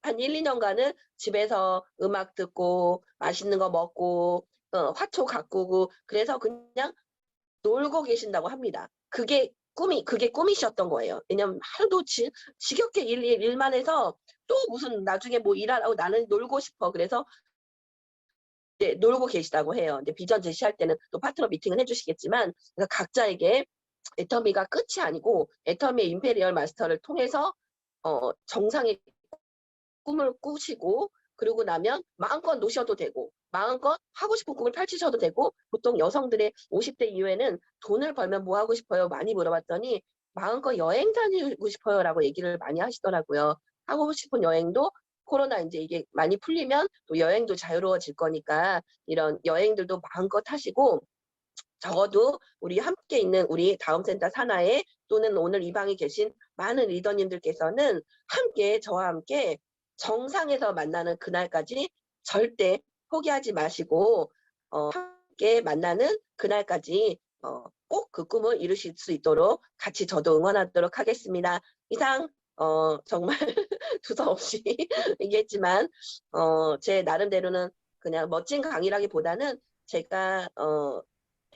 한 1, 2년간은 집에서 음악 듣고 맛있는 거 먹고 화초 가꾸고 그래서 그냥 놀고 계신다고 합니다. 그게 꿈이셨던 거예요. 왜냐면 하루도 지겹게 일만 해서 또 무슨 나중에 뭐 일하라고 나는 놀고 싶어. 그래서 이제 놀고 계시다고 해요. 이제 비전 제시할 때는 또 파트너 미팅은 해주시겠지만 그래서 각자에게 애터미가 끝이 아니고 애터미의 임페리얼 마스터를 통해서 정상의 꿈을 꾸시고 그러고 나면 마음껏 노셔도 되고 마음껏 하고 싶은 꿈을 펼치셔도 되고, 보통 여성들의 50대 이후에는 돈을 벌면 뭐 하고 싶어요? 많이 물어봤더니 마음껏 여행 다니고 싶어요라고 얘기를 많이 하시더라고요. 하고 싶은 여행도 코로나 이제 이게 많이 풀리면 또 여행도 자유로워질 거니까 이런 여행들도 마음껏 하시고, 적어도 우리 함께 있는 우리 다음센터 산하에 또는 오늘 이 방에 계신 많은 리더님들께서는 함께 저와 함께 정상에서 만나는 그날까지 절대 포기하지 마시고 함께 만나는 그날까지 꼭 그 꿈을 이루실 수 있도록 같이 저도 응원하도록 하겠습니다. 이상 정말 두서없이 얘기했지만 제 나름대로는 그냥 멋진 강의라기보다는 제가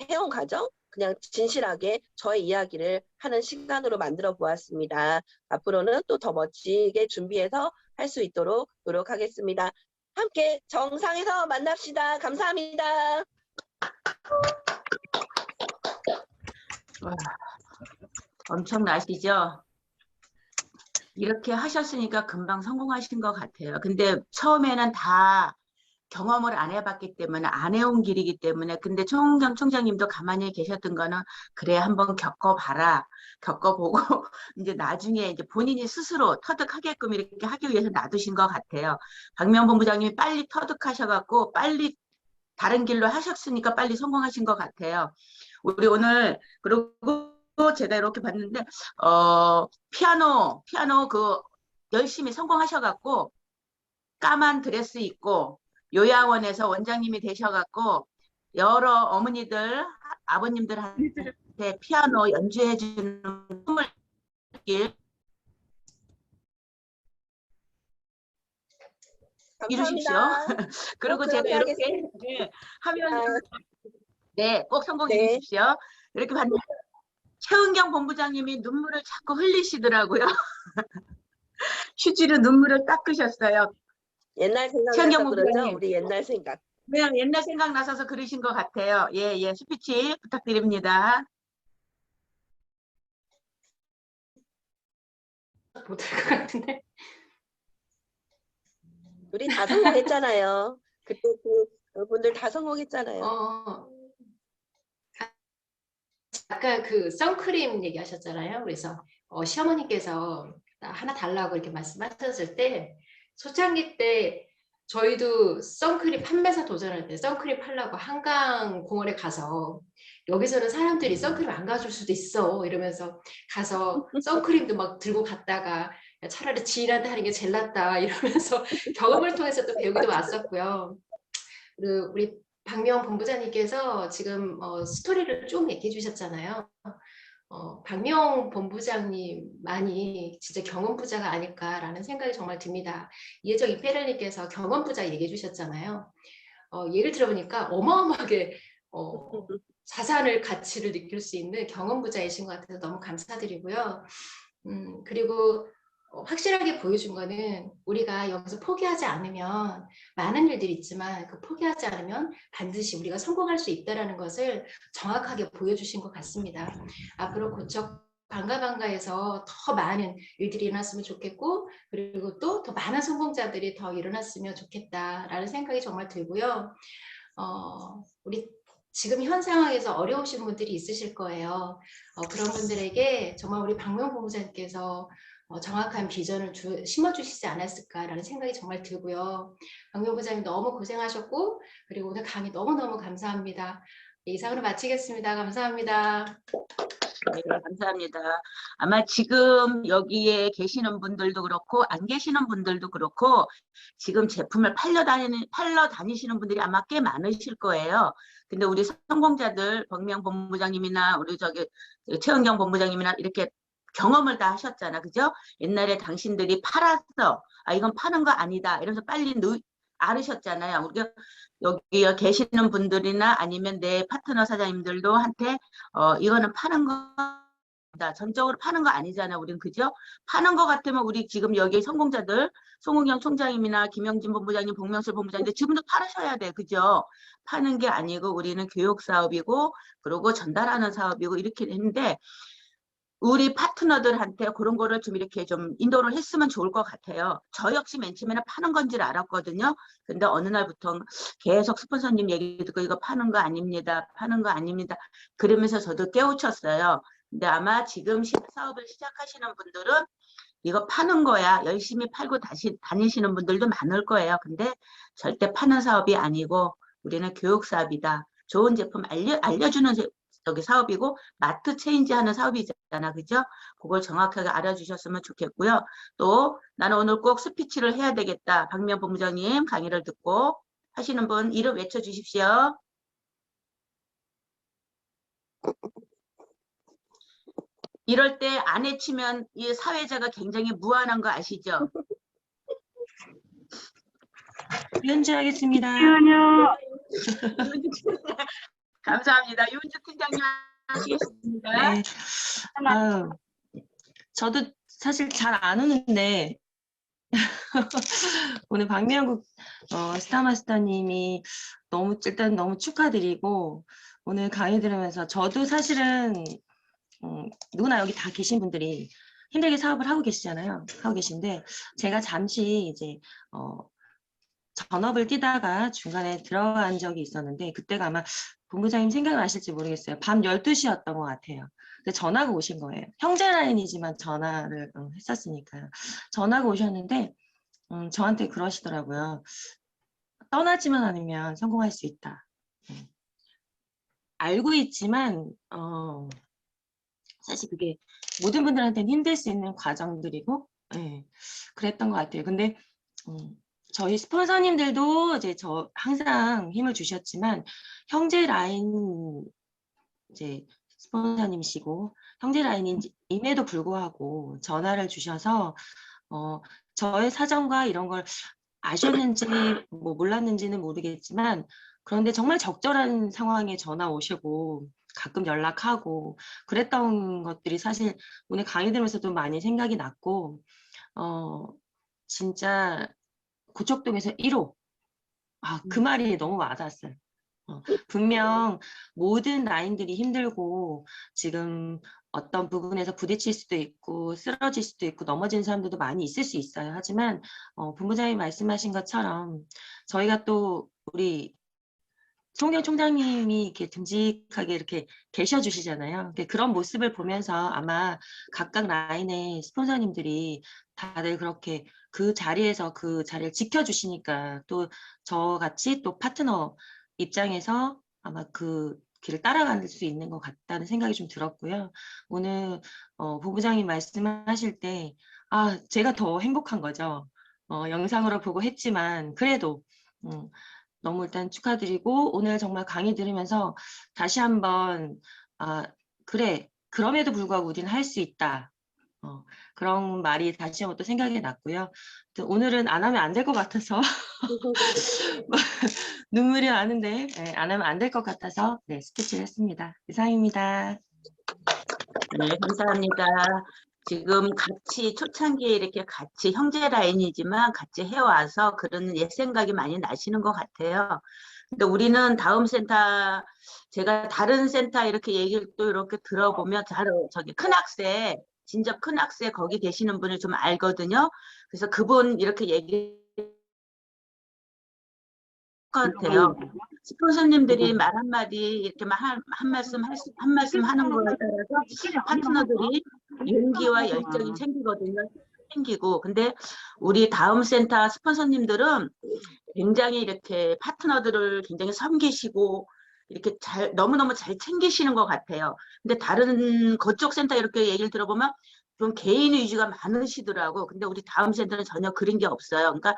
해온 과정 그냥 진실하게 저의 이야기를 하는 시간으로 만들어 보았습니다. 앞으로는 또 더 멋지게 준비해서 할 수 있도록 노력하겠습니다. 함께 정상에서 만납시다. 감사합니다. 와, 엄청나시죠? 이렇게 하셨으니까 금방 성공하신 것 같아요. 근데 처음에는 다 경험을 안 해봤기 때문에 안 해온 길이기 때문에 근데 총경 총장님도 가만히 계셨던 거는 그래 한번 겪어봐라 겪어보고 이제 나중에 이제 본인이 스스로 터득하게끔 이렇게 하기 위해서 놔두신 것 같아요. 박명 본부장님이 빨리 터득하셔갖고 빨리 다른 길로 하셨으니까 빨리 성공하신 것 같아요. 우리 오늘 그리고 제가 이렇게 봤는데 피아노 그 열심히 성공하셔갖고 까만 드레스 입고 요양원에서 원장님이 되셔갖고 여러 어머니들, 아버님들한테 피아노 연주해주는 꿈을 이루십시오. 그리고 제가 이렇게 하면 네, 꼭 성공해 주십시오. 이렇게 봤는데 최은경 본부장님이 눈물을 자꾸 흘리시더라고요. 휴지로 눈물을 닦으셨어요. 옛날 생각나서 그러죠? 우리 옛날 생각. 그냥 옛날 생각 나셔서 그러신 것 같아요. 예, 스피치 부탁드립니다. 못할 것 같은데. 우리 다 성공했잖아요. 그때 그분들 다 성공했잖아요. 아까 그 선크림 얘기하셨잖아요. 그래서 시어머니께서 하나 달라고 이렇게 말씀하셨을 때 초창기 때 저희도 선크림 판매사 도전할 때 선크림 팔라고 한강 공원에 가서 여기서는 사람들이 선크림 안 가줄 수도 있어 이러면서 가서 선크림도 막 들고 갔다가 차라리 지인한테 하는 게 제일 낫다 이러면서 경험을 통해서 또 배우기도 왔었고요. 그리고 우리 박명 본부장님께서 지금 스토리를 좀 얘기해 주셨잖아요. 박명 본부장님만이 진짜 경험 부자가 아닐까라는 생각이 정말 듭니다. 이혜정 이페렐님께서 경험 부자 얘기해 주셨잖아요. 예를 들어보니까 어마어마하게 자산을 가치를 느낄 수 있는 경험 부자이신 것 같아서 너무 감사드리고요. 그리고 확실하게 보여준 거는 우리가 여기서 포기하지 않으면 많은 일들이 있지만 그 포기하지 않으면 반드시 우리가 성공할 수 있다는 것을 정확하게 보여주신 것 같습니다. 앞으로 고척 방가방가에서 더 많은 일들이 일어났으면 좋겠고 그리고 또 더 많은 성공자들이 더 일어났으면 좋겠다라는 생각이 정말 들고요. 우리 지금 현 상황에서 어려우신 분들이 있으실 거예요. 그런 분들에게 정말 우리 박명 본부장님께서 정확한 비전을 심어주시지 않았을까라는 생각이 정말 들고요. 박명 부장님 너무 고생하셨고 그리고 오늘 강의 너무너무 감사합니다. 이상으로 마치겠습니다. 감사합니다. 네, 감사합니다. 아마 지금 여기에 계시는 분들도 그렇고 안 계시는 분들도 그렇고 지금 제품을 팔러 다니시는 분들이 아마 꽤 많으실 거예요. 근데 우리 성공자들 박명 본부장님이나 우리 최은경 본부장님이나 이렇게 경험을 다 하셨잖아. 그죠? 옛날에 당신들이 팔았어. 아, 이건 파는 거 아니다. 이러면서 빨리 알으셨잖아요. 우리가 여기 계시는 분들이나 아니면 내 파트너 사장님들도 한테 이거는 파는 거다. 전적으로 파는 거 아니잖아요. 우린 그죠? 파는 거 같으면 우리 지금 여기 성공자들 송은경 총장님이나 김영진 본부장님, 복명슬 본부장님들 지금도 팔으셔야 돼. 그죠? 파는 게 아니고 우리는 교육 사업이고 그리고 전달하는 사업이고 이렇게 했는데 우리 파트너들한테 그런 거를 좀 이렇게 좀 인도를 했으면 좋을 것 같아요. 저 역시 맨 처음에는 파는 건 줄 알았거든요. 근데 어느 날부터 계속 스폰서님 얘기 듣고 이거 파는 거 아닙니다. 파는 거 아닙니다. 그러면서 저도 깨우쳤어요. 근데 아마 지금 사업을 시작하시는 분들은 이거 파는 거야. 열심히 팔고 다시 다니시는 분들도 많을 거예요. 근데 절대 파는 사업이 아니고 우리는 교육 사업이다. 좋은 제품 알려주는 저기 사업이고 마트 체인지 하는 사업이잖아. 그죠? 그걸 정확하게 알아주셨으면 좋겠고요. 또 나는 오늘 꼭 스피치를 해야 되겠다. 박미영 본부장님 강의를 듣고 하시는 분 이름 외쳐주십시오. 이럴 때 안 외치면 이 사회자가 굉장히 무한한 거 아시죠? 연주하겠습니다. 아니요. 감사합니다. 윤주 팀장님 하시겠습니다. 네. 아유, 저도 사실 잘 안 오는데 오늘 박미영국 스타마스터님이 일단 너무 축하드리고 오늘 강의 들으면서 저도 사실은 누구나 여기 다 계신 분들이 힘들게 사업을 하고 계시잖아요. 하고 계신데 제가 잠시 이제 전업을 뛰다가 중간에 들어간 적이 있었는데 그때가 아마 본부장님 생각나실지 모르겠어요. 밤 12시였던 것 같아요. 근데 전화가 오신 거예요. 형제 라인이지만 전화를 했었으니까요. 전화가 오셨는데 저한테 그러시더라고요. 떠나지만 않으면 성공할 수 있다. 알고 있지만 사실 그게 모든 분들한테는 힘들 수 있는 과정들이고 그랬던 것 같아요. 근데 저희 스폰서님들도 이제 저 항상 힘을 주셨지만 형제 라인 이제 스폰서님이시고 형제 라인임에도 불구하고 전화를 주셔서 저의 사정과 이런 걸 아셨는지 뭐 몰랐는지는 모르겠지만 그런데 정말 적절한 상황에 전화 오시고 가끔 연락하고 그랬던 것들이 사실 오늘 강의 들으면서도 많이 생각이 났고 진짜 고척동에서 1호 그 말이 너무 와닿았어요. 분명 모든 라인들이 힘들고 지금 어떤 부분에서 부딪힐 수도 있고 쓰러질 수도 있고 넘어진 사람들도 많이 있을 수 있어요. 하지만 본부장님 말씀하신 것처럼 저희가 또 우리 송경 총장님이 이렇게 듬직하게 이렇게 계셔 주시잖아요. 그런 모습을 보면서 아마 각각 라인의 스폰서님들이 다들 그렇게 그 자리에서 그 자리를 지켜주시니까 또 저같이 또 파트너 입장에서 아마 그 길을 따라갈 수 있는 것 같다는 생각이 좀 들었고요. 오늘 본부장님 말씀하실 때 제가 더 행복한 거죠. 영상으로 보고 했지만 그래도 너무 일단 축하드리고 오늘 정말 강의 들으면서 다시 한번 그래 그럼에도 불구하고 우리는 할 수 있다. 그런 말이 다시 한번 또 생각이 났고요. 오늘은 안 하면 안 될 것 같아서 눈물이 나는데 안 하면 안 될 것 같아서 스피치를 했습니다. 이상입니다. 네, 감사합니다. 지금 같이 초창기에 이렇게 같이 형제 라인이지만 같이 해와서 그런 옛 생각이 많이 나시는 것 같아요. 근데 우리는 다음 센터, 제가 다른 센터 이렇게 얘기를 또 이렇게 들어보면 저기 큰학세, 진접 큰학세 거기 계시는 분을 좀 알거든요. 그래서 그분 이렇게 얘기 같아요. 스폰서님들이 말 한마디 이렇게 한 말씀 하는 거에 따라서 파트너들이 용기와 열정이 생기고 근데 우리 다음 센터 스폰서님들은 굉장히 이렇게 파트너들을 굉장히 섬기시고 이렇게 너무너무 잘 챙기시는 것 같아요. 근데 다른 그쪽 센터 이렇게 얘기를 들어보면 좀 개인 위주가 많으시더라고. 근데 우리 다음 센터는 전혀 그런 게 없어요. 그러니까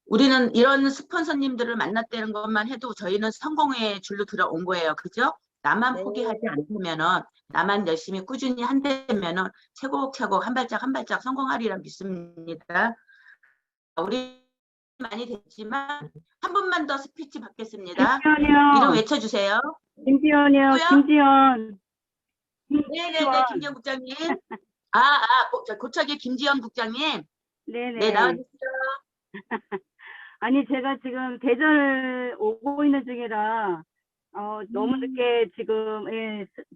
우리는 이런 스폰서님들을 만났다는 것만 해도 저희는 성공의 줄로 들어온 거예요. 그죠? 나만 네. 포기하지 않다면은, 나만 열심히 꾸준히 한다면은 차곡차곡 한 발짝 한 발짝 성공하리라 믿습니다. 우리 많이 됐지만 한 분만 더 스피치 받겠습니다. 이름 김지연이요. 외쳐주세요. 김지연이요. 누구요? 김지연. 네네네, 김지연 국장님. 고척의 김지연 국장님. 네네. 네, 나와주세요. 아니 제가 지금 대전을 오고 있는 중이라 너무 늦게 지금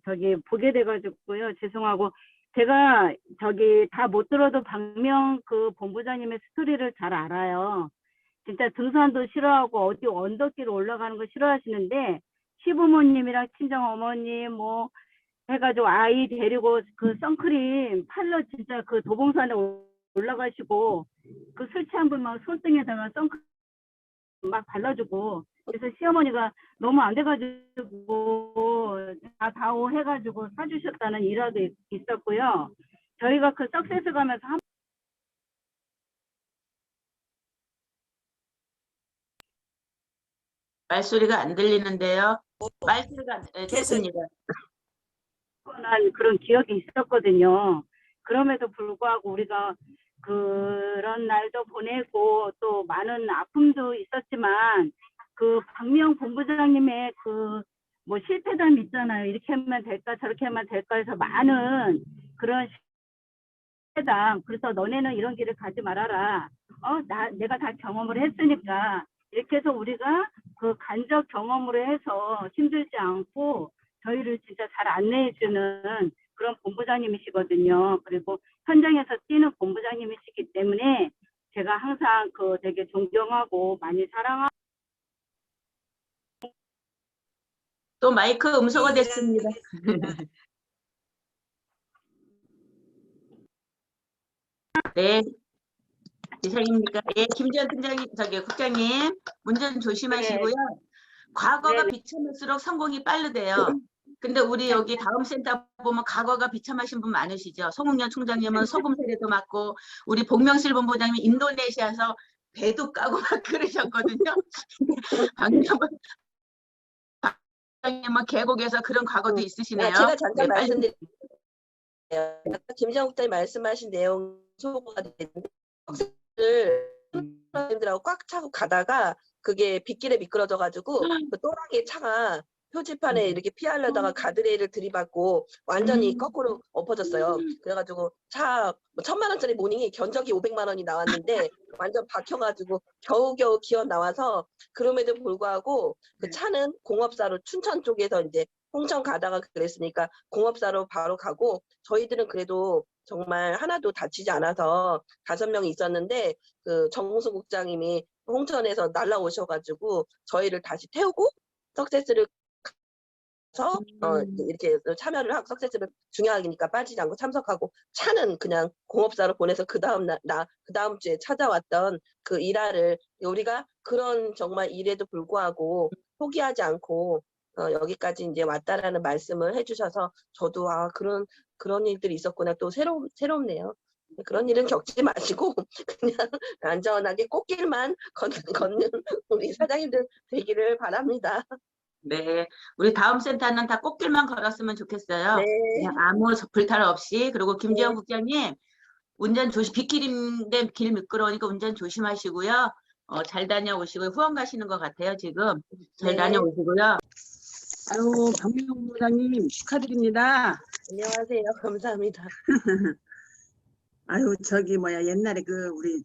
저기 보게 돼가지고요. 죄송하고 제가 저기 다 못 들어도 박명 그 본부장님의 스토리를 잘 알아요. 진짜 등산도 싫어하고 어디 언덕길 올라가는 거 싫어하시는데 시부모님이랑 친정 어머님 뭐 해가지고 아이 데리고 그 선크림 팔러 진짜 그 도봉산에 올라가시고 그 술 취한 분 막 손등에다가 선크림 막 발라주고 그래서 시어머니가 너무 안 돼가지고 다오 해가지고 사주셨다는 일화도 있었고요. 저희가 그 석세스 가면서 말소리가 안 들리는데요. 말소리가 됐습니다. 한 그런 기억이 있었거든요. 그럼에도 불구하고 우리가 그런 날도 보내고 또 많은 아픔도 있었지만 그 박미영 본부장님의 그 뭐 실패담 있잖아요. 이렇게 하면 될까 저렇게 하면 될까 해서 많은 그런 실패담. 그래서 너네는 이런 길을 가지 말아라. 내가 다 경험을 했으니까 이렇게 해서 우리가 그 간접 경험으로 해서 힘들지 않고 저희를 진짜 잘 안내해주는 그런 본부장님이시거든요. 그리고 현장에서 뛰는 본부장님이시기 때문에 제가 항상 그 되게 존경하고 많이 사랑하고 또 마이크 음소거 됐습니다. 네. 이상입니까? 예, 김지현 팀장님, 국장님, 운전 조심하시고요. 과거가 네. 비참할수록 성공이 빠르대요. 근데 우리 여기 다음 센터 보면 과거가 비참하신 분 많으시죠? 송웅년 총장님은 소금 세례도 맞고, 우리 복명실 본부장님이 인도네시아에서 배도 까고 막 그러셨거든요. 박명훈 총장님은 계곡에서 그런 과거도 있으시네요. 제가 잠깐 네, 빨리. 말씀드릴게요. 김지영 국장님 말씀하신 내용 소거가 됐는데 학생들하고 꽉 차고 가다가 그게 빗길에 미끄러져가지고 그 또랑이 차가 표지판에 이렇게 피하려다가 가드레일을 들이받고 완전히 거꾸로 엎어졌어요. 그래가지고 차 1,000만 원짜리 모닝이 견적이 500만 원이 나왔는데 완전 박혀가지고 겨우겨우 기어 나와서 그럼에도 불구하고 그 차는 공업사로 춘천 쪽에서 이제 홍천 가다가 그랬으니까 공업사로 바로 가고 저희들은 그래도 정말 하나도 다치지 않아서 5명이 있었는데 그 정무수 국장님이 홍천에서 날라오셔가지고 저희를 다시 태우고 석세스를 가서 이렇게 참여를 하고 석세스를 중요하니까 빠지지 않고 참석하고 차는 그냥 공업사로 보내서 그 다음 주에 찾아왔던 그 일화를 우리가 그런 정말 일에도 불구하고 포기하지 않고 여기까지 이제 왔다라는 말씀을 해주셔서 저도 그런 일들이 있었구나 또 새롭네요. 그런 일은 겪지 마시고 그냥 안전하게 꽃길만 걷는 우리 사장님들 되기를 바랍니다. 네, 우리 다음 센터는 다 꽃길만 걸었으면 좋겠어요. 네. 그냥 아무 불탈 없이. 그리고 김지영 국장님, 운전 빗길인데 길 미끄러우니까 운전 조심하시고요. 잘 다녀오시고요. 후원 가시는 것 같아요, 지금. 잘 네. 다녀오시고요. 아유, 박명 부장님 축하드립니다. 안녕하세요. 감사합니다. 아유, 옛날에 우리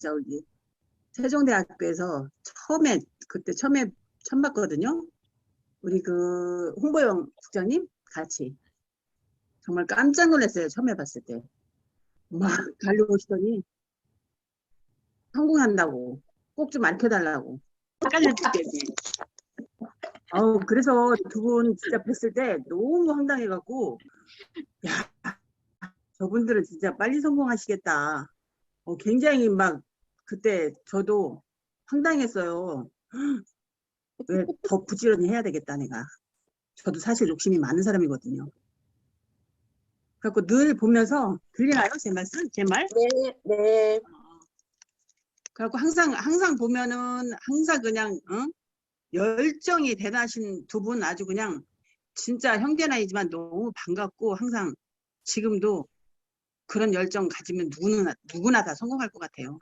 세종대학교에서 처음에 처음 봤거든요. 우리 홍보영 국장님 같이. 정말 깜짝 놀랐어요. 처음에 봤을 때. 막 달려오시더니 성공한다고. 꼭 좀 앉혀달라고. 헷갈릴 때문에. 그래서 두 분 진짜 뵀을 때 너무 황당해갖고, 야, 저분들은 진짜 빨리 성공하시겠다. 굉장히 그때 저도 황당했어요. 왜 더 부지런히 해야 되겠다, 내가. 저도 사실 욕심이 많은 사람이거든요. 그래갖고 늘 보면서, 들리나요? 제 말씀? 제 말? 네. 그래갖고 항상 보면은, 항상 그냥, 열정이 대단하신 두 분 아주 그냥, 진짜 형제나이지만 너무 반갑고, 항상 지금도 그런 열정 가지면 누구나 다 성공할 것 같아요.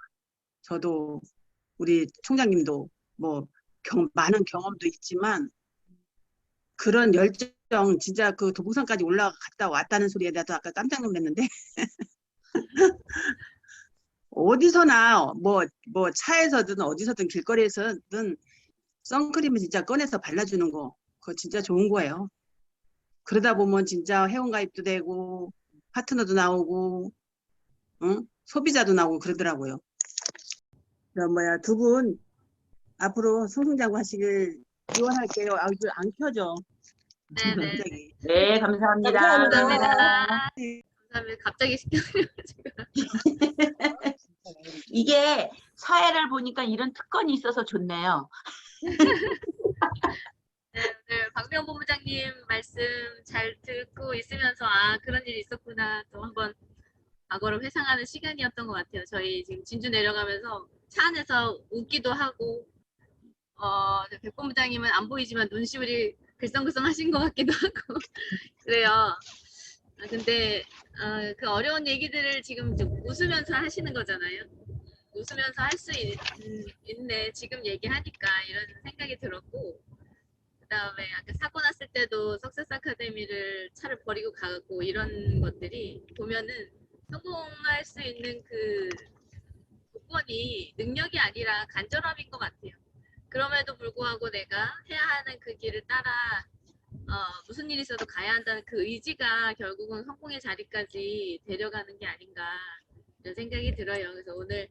저도, 우리 총장님도 많은 경험도 있지만, 그런 열정, 진짜 그 도봉산까지 올라갔다 왔다는 소리에 나도 아까 깜짝 놀랐는데, 어디서나, 차에서든 어디서든 길거리에서든 선크림을 진짜 꺼내서 발라주는 거, 그거 진짜 좋은 거예요. 그러다 보면 진짜 회원가입도 되고 파트너도 나오고 응? 소비자도 나오고 그러더라고요. 두 분 앞으로 승승장구 하시길 기원할게요. 아, 이거 안 켜져. 네네. 갑자기. 네, 감사합니다. 감사합니다. 감사합니다. 갑자기 시켜가지고. 이게 사회를 보니까 이런 특권이 있어서 좋네요. 네, 오늘 박명 본부장님 말씀 잘 듣고 있으면서 아 그런 일이 있었구나 또 한번 과거를 회상하는 시간이었던 것 같아요. 저희 지금 진주 내려가면서 차 안에서 웃기도 하고 백 본부장님은 안 보이지만 눈시울이 글썽글썽 하신 것 같기도 하고 그래요. 근데 그 어려운 얘기들을 지금 좀 웃으면서 하시는 거잖아요. 웃으면서 할 수 있네 지금 얘기하니까 이런 생각이 들었고 그다음에 아까 사고 났을 때도 석세스 아카데미를 차를 버리고 가고 이런 것들이 보면은 성공할 수 있는 그 조건이 능력이 아니라 간절함인 것 같아요. 그럼에도 불구하고 내가 해야 하는 그 길을 따라 무슨 일이 있어도 가야 한다는 그 의지가 결국은 성공의 자리까지 데려가는 게 아닌가 이런 생각이 들어요. 그래서 오늘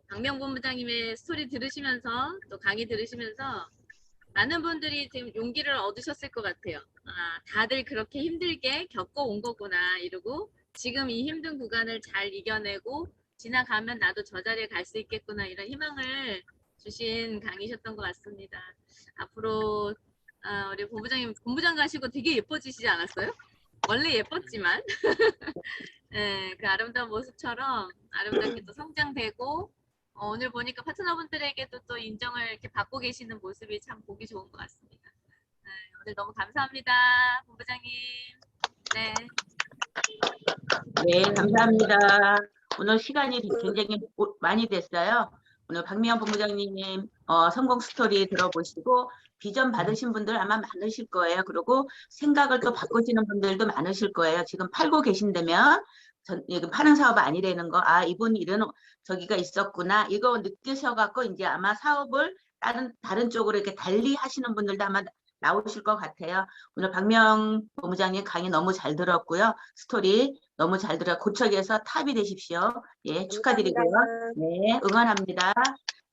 박명 본부장님의 스토리 들으시면서 또 강의 들으시면서 많은 분들이 지금 용기를 얻으셨을 것 같아요. 다들 그렇게 힘들게 겪어온 거구나 이러고 지금 이 힘든 구간을 잘 이겨내고 지나가면 나도 저 자리에 갈 수 있겠구나 이런 희망을 주신 강의셨던 것 같습니다. 앞으로 우리 본부장님 본부장 가시고 되게 예뻐지시지 않았어요? 원래 예뻤지만 네, 그 아름다운 모습처럼 아름답게 또 성장되고 오늘 보니까 파트너분들에게도 또 인정을 이렇게 받고 계시는 모습이 참 보기 좋은 것 같습니다. 네, 오늘 너무 감사합니다, 본부장님. 네. 네, 감사합니다. 오늘 시간이 굉장히 많이 됐어요. 오늘 박미영 본부장님 성공 스토리 들어보시고 비전 받으신 분들 아마 많으실 거예요. 그리고 생각을 또 바꾸시는 분들도 많으실 거예요. 지금 팔고 계신다면 이거 파는 사업 아니라는 거, 이분 이런 저기가 있었구나. 이거 느끼셔갖고 이제 아마 사업을 다른 쪽으로 이렇게 달리 하시는 분들도 아마 나오실 것 같아요. 오늘 박명 본부장님 강의 너무 잘 들었고요. 스토리 너무 잘 들어 고척에서 탑이 되십시오. 예, 축하드리고요. 네, 응원합니다.